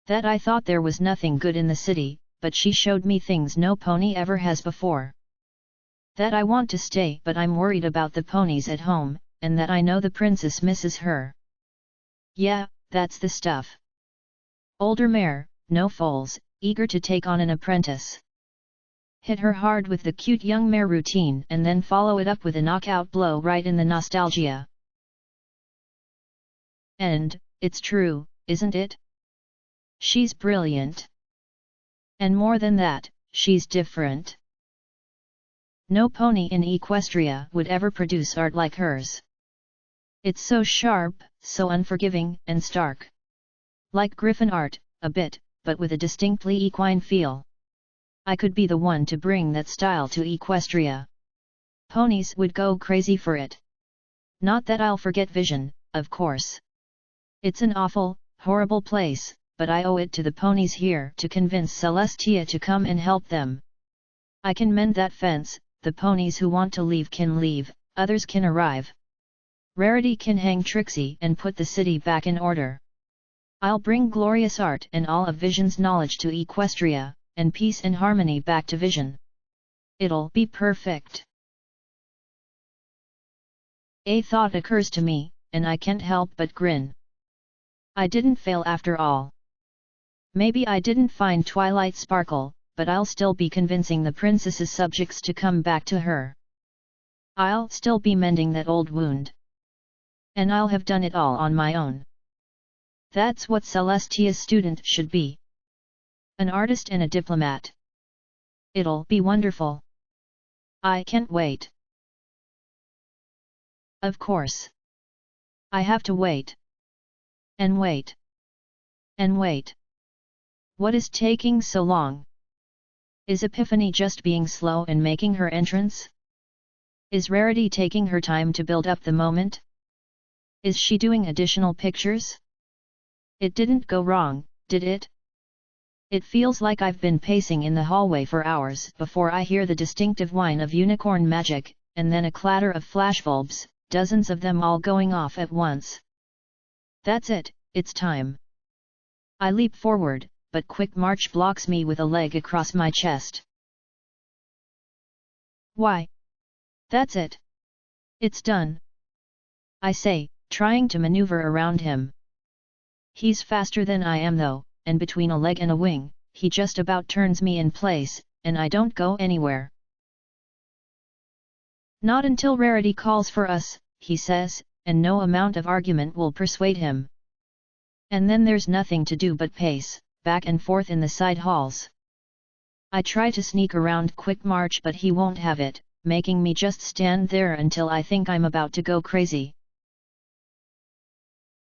That I thought there was nothing good in the city, but she showed me things no pony ever has before. That I want to stay but I'm worried about the ponies at home, and that I know the princess misses her. Yeah, that's the stuff. Older mare, no foals, eager to take on an apprentice. Hit her hard with the cute young mare routine and then follow it up with a knockout blow right in the nostalgia. And, it's true, isn't it? She's brilliant. And more than that, she's different. No pony in Equestria would ever produce art like hers. It's so sharp, so unforgiving and stark. Like Griffin art, a bit, but with a distinctly equine feel. I could be the one to bring that style to Equestria. Ponies would go crazy for it. Not that I'll forget Vision, of course. It's an awful, horrible place, but I owe it to the ponies here to convince Celestia to come and help them. I can mend that fence, the ponies who want to leave can leave, others can arrive. Rarity can hang Trixie and put the city back in order. I'll bring glorious art and all of Vision's knowledge to Equestria, and peace and harmony back to Vision. It'll be perfect. A thought occurs to me, and I can't help but grin. I didn't fail after all. Maybe I didn't find Twilight Sparkle, but I'll still be convincing the princess's subjects to come back to her. I'll still be mending that old wound. And I'll have done it all on my own. That's what Celestia's student should be. An artist and a diplomat. It'll be wonderful. I can't wait. Of course. I have to wait. And wait. And wait. What is taking so long? Is Epiphany just being slow and making her entrance? Is Rarity taking her time to build up the moment? Is she doing additional pictures? It didn't go wrong, did it? It feels like I've been pacing in the hallway for hours before I hear the distinctive whine of unicorn magic, and then a clatter of flashbulbs, dozens of them all going off at once. That's it, it's time. I leap forward, but Quick March blocks me with a leg across my chest. Why? That's it. It's done, I say, trying to maneuver around him. He's faster than I am though, and between a leg and a wing, he just about turns me in place, and I don't go anywhere. Not until Rarity calls for us, he says, and no amount of argument will persuade him. And then there's nothing to do but pace, back and forth in the side halls. I try to sneak around Quick March but he won't have it, making me just stand there until I think I'm about to go crazy.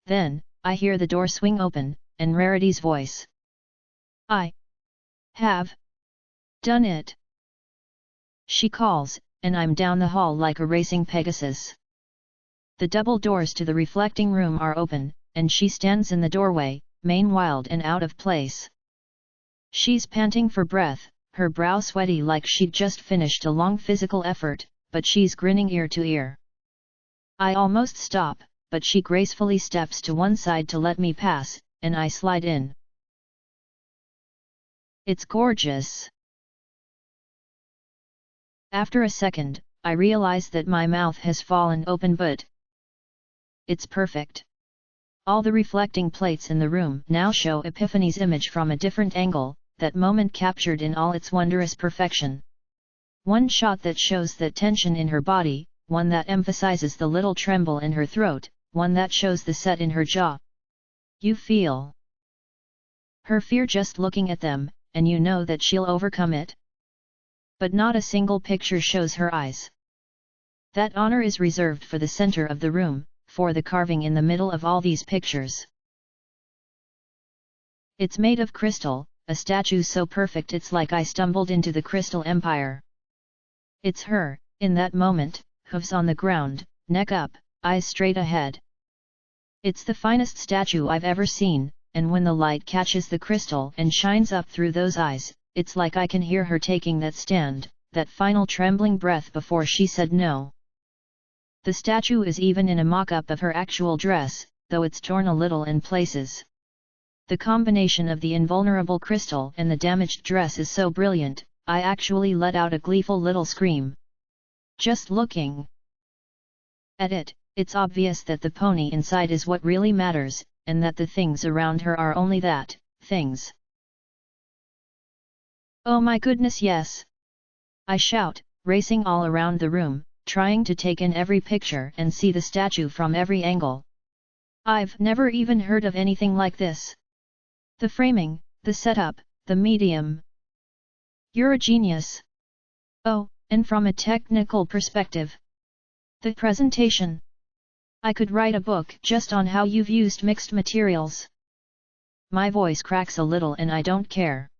Then, I hear the door swing open, and Rarity's voice. I have done it, she calls, and I'm down the hall like a racing Pegasus. The double doors to the reflecting room are open, and she stands in the doorway, mane wild and out of place. She's panting for breath, her brow sweaty like she'd just finished a long physical effort, but she's grinning ear to ear. I almost stop, but she gracefully steps to one side to let me pass, and I slide in. It's gorgeous. After a second, I realize that my mouth has fallen open, but it's perfect. All the reflecting plates in the room now show Epiphany's image from a different angle, that moment captured in all its wondrous perfection. One shot that shows that tension in her body, one that emphasizes the little tremble in her throat, one that shows the set in her jaw. You feel her fear just looking at them, and you know that she'll overcome it. But not a single picture shows her eyes. That honor is reserved for the center of the room, for the carving in the middle of all these pictures. It's made of crystal, a statue so perfect it's like I stumbled into the crystal empire. It's her, in that moment, hooves on the ground, neck up, eyes straight ahead. It's the finest statue I've ever seen, and when the light catches the crystal and shines up through those eyes, it's like I can hear her taking that stand, that final trembling breath before she said no. The statue is even in a mock-up of her actual dress, though it's torn a little in places. The combination of the invulnerable crystal and the damaged dress is so brilliant, I actually let out a gleeful little scream. Just looking at it, it's obvious that the pony inside is what really matters, and that the things around her are only that, things. Oh my goodness, yes! I shout, racing all around the room, trying to take in every picture and see the statue from every angle. I've never even heard of anything like this. The framing, the setup, the medium. You're a genius. Oh, and from a technical perspective, the presentation. I could write a book just on how you've used mixed materials. My voice cracks a little and I don't care.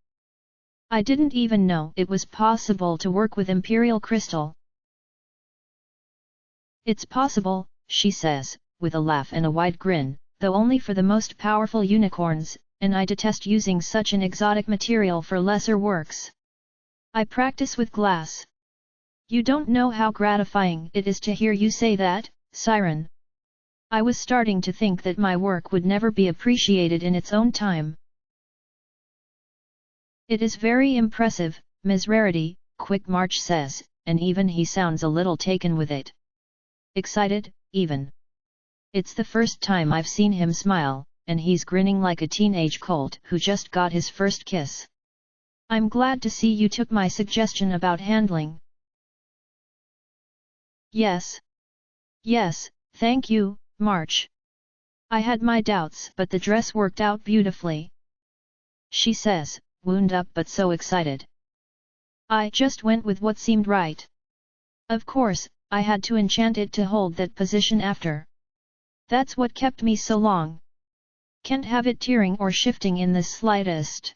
I didn't even know it was possible to work with imperial crystal. It's possible, she says, with a laugh and a wide grin, though only for the most powerful unicorns, and I detest using such an exotic material for lesser works. I practice with glass. You don't know how gratifying it is to hear you say that, Siren. I was starting to think that my work would never be appreciated in its own time. It is very impressive, Ms. Rarity, Quick March says, and even he sounds a little taken with it. Excited, even. It's the first time I've seen him smile, and he's grinning like a teenage colt who just got his first kiss. I'm glad to see you took my suggestion about handling. Yes. Yes, thank you, March. I had my doubts but the dress worked out beautifully. She says, wound up but so excited. I just went with what seemed right. Of course, I had to enchant it to hold that position after. That's what kept me so long. Can't have it tearing or shifting in the slightest.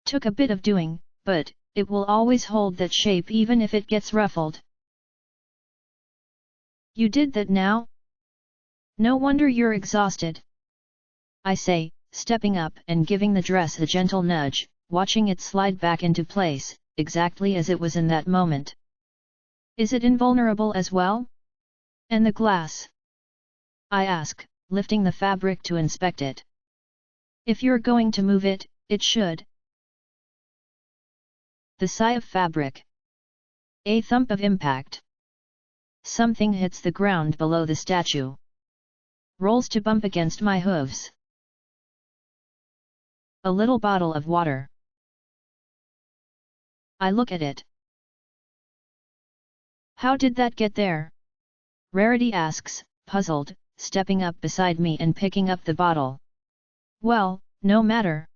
Took a bit of doing, but it will always hold that shape even if it gets ruffled. You did that now? No wonder you're exhausted. I say, stepping up and giving the dress a gentle nudge, watching it slide back into place, exactly as it was in that moment. Is it invulnerable as well? And the glass? I ask, lifting the fabric to inspect it. If you're going to move it, it should. The sigh of fabric. A thump of impact. Something hits the ground below the statue. Rolls to bump against my hooves. A little bottle of water. I look at it. How did that get there? Rarity asks, puzzled, stepping up beside me and picking up the bottle. Well, no matter.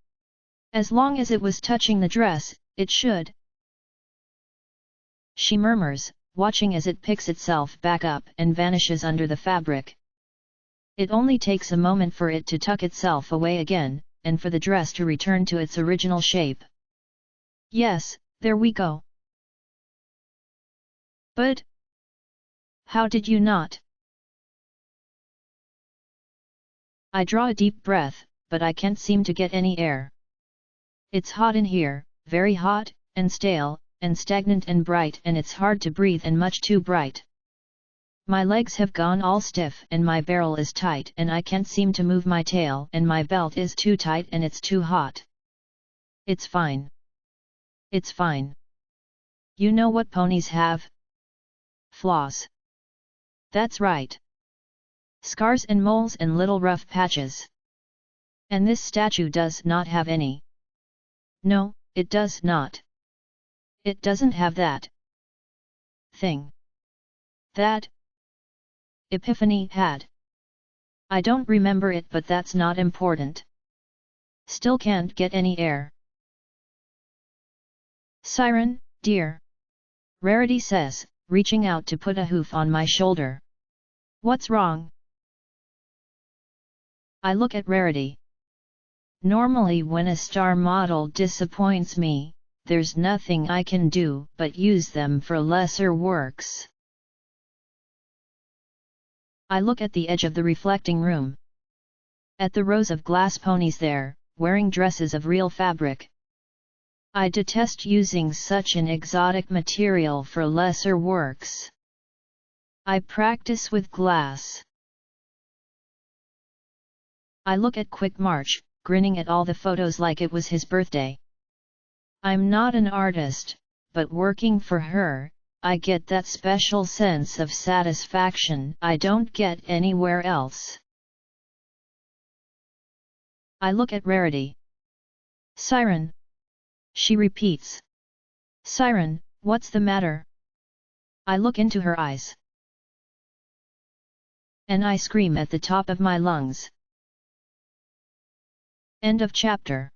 As long as it was touching the dress, it should. She murmurs, watching as it picks itself back up and vanishes under the fabric. It only takes a moment for it to tuck itself away again, and for the dress to return to its original shape. Yes, there we go. But how did you not? I draw a deep breath, but I can't seem to get any air. It's hot in here, very hot, and stale, and stagnant and bright, and it's hard to breathe and much too bright. My legs have gone all stiff and my barrel is tight and I can't seem to move my tail and my belt is too tight and it's too hot. It's fine. It's fine. You know what ponies have? Flaws. That's right. Scars and moles and little rough patches. And this statue does not have any. No, it does not. It doesn't have that thing. That Epiphany had. I don't remember it, but that's not important. Still can't get any air. Siren, dear. Rarity says, reaching out to put a hoof on my shoulder. What's wrong? I look at Rarity. Normally when a star model disappoints me, there's nothing I can do but use them for lesser works. I look at the edge of the reflecting room. At the rows of glass ponies there, wearing dresses of real fabric. I detest using such an exotic material for lesser works. I practice with glass. I look at Quick March, grinning at all the photos like it was his birthday. I'm not an artist, but working for her, I get that special sense of satisfaction I don't get anywhere else. I look at Rarity. Siren. She repeats. Siren, what's the matter? I look into her eyes. And I scream at the top of my lungs. End of chapter.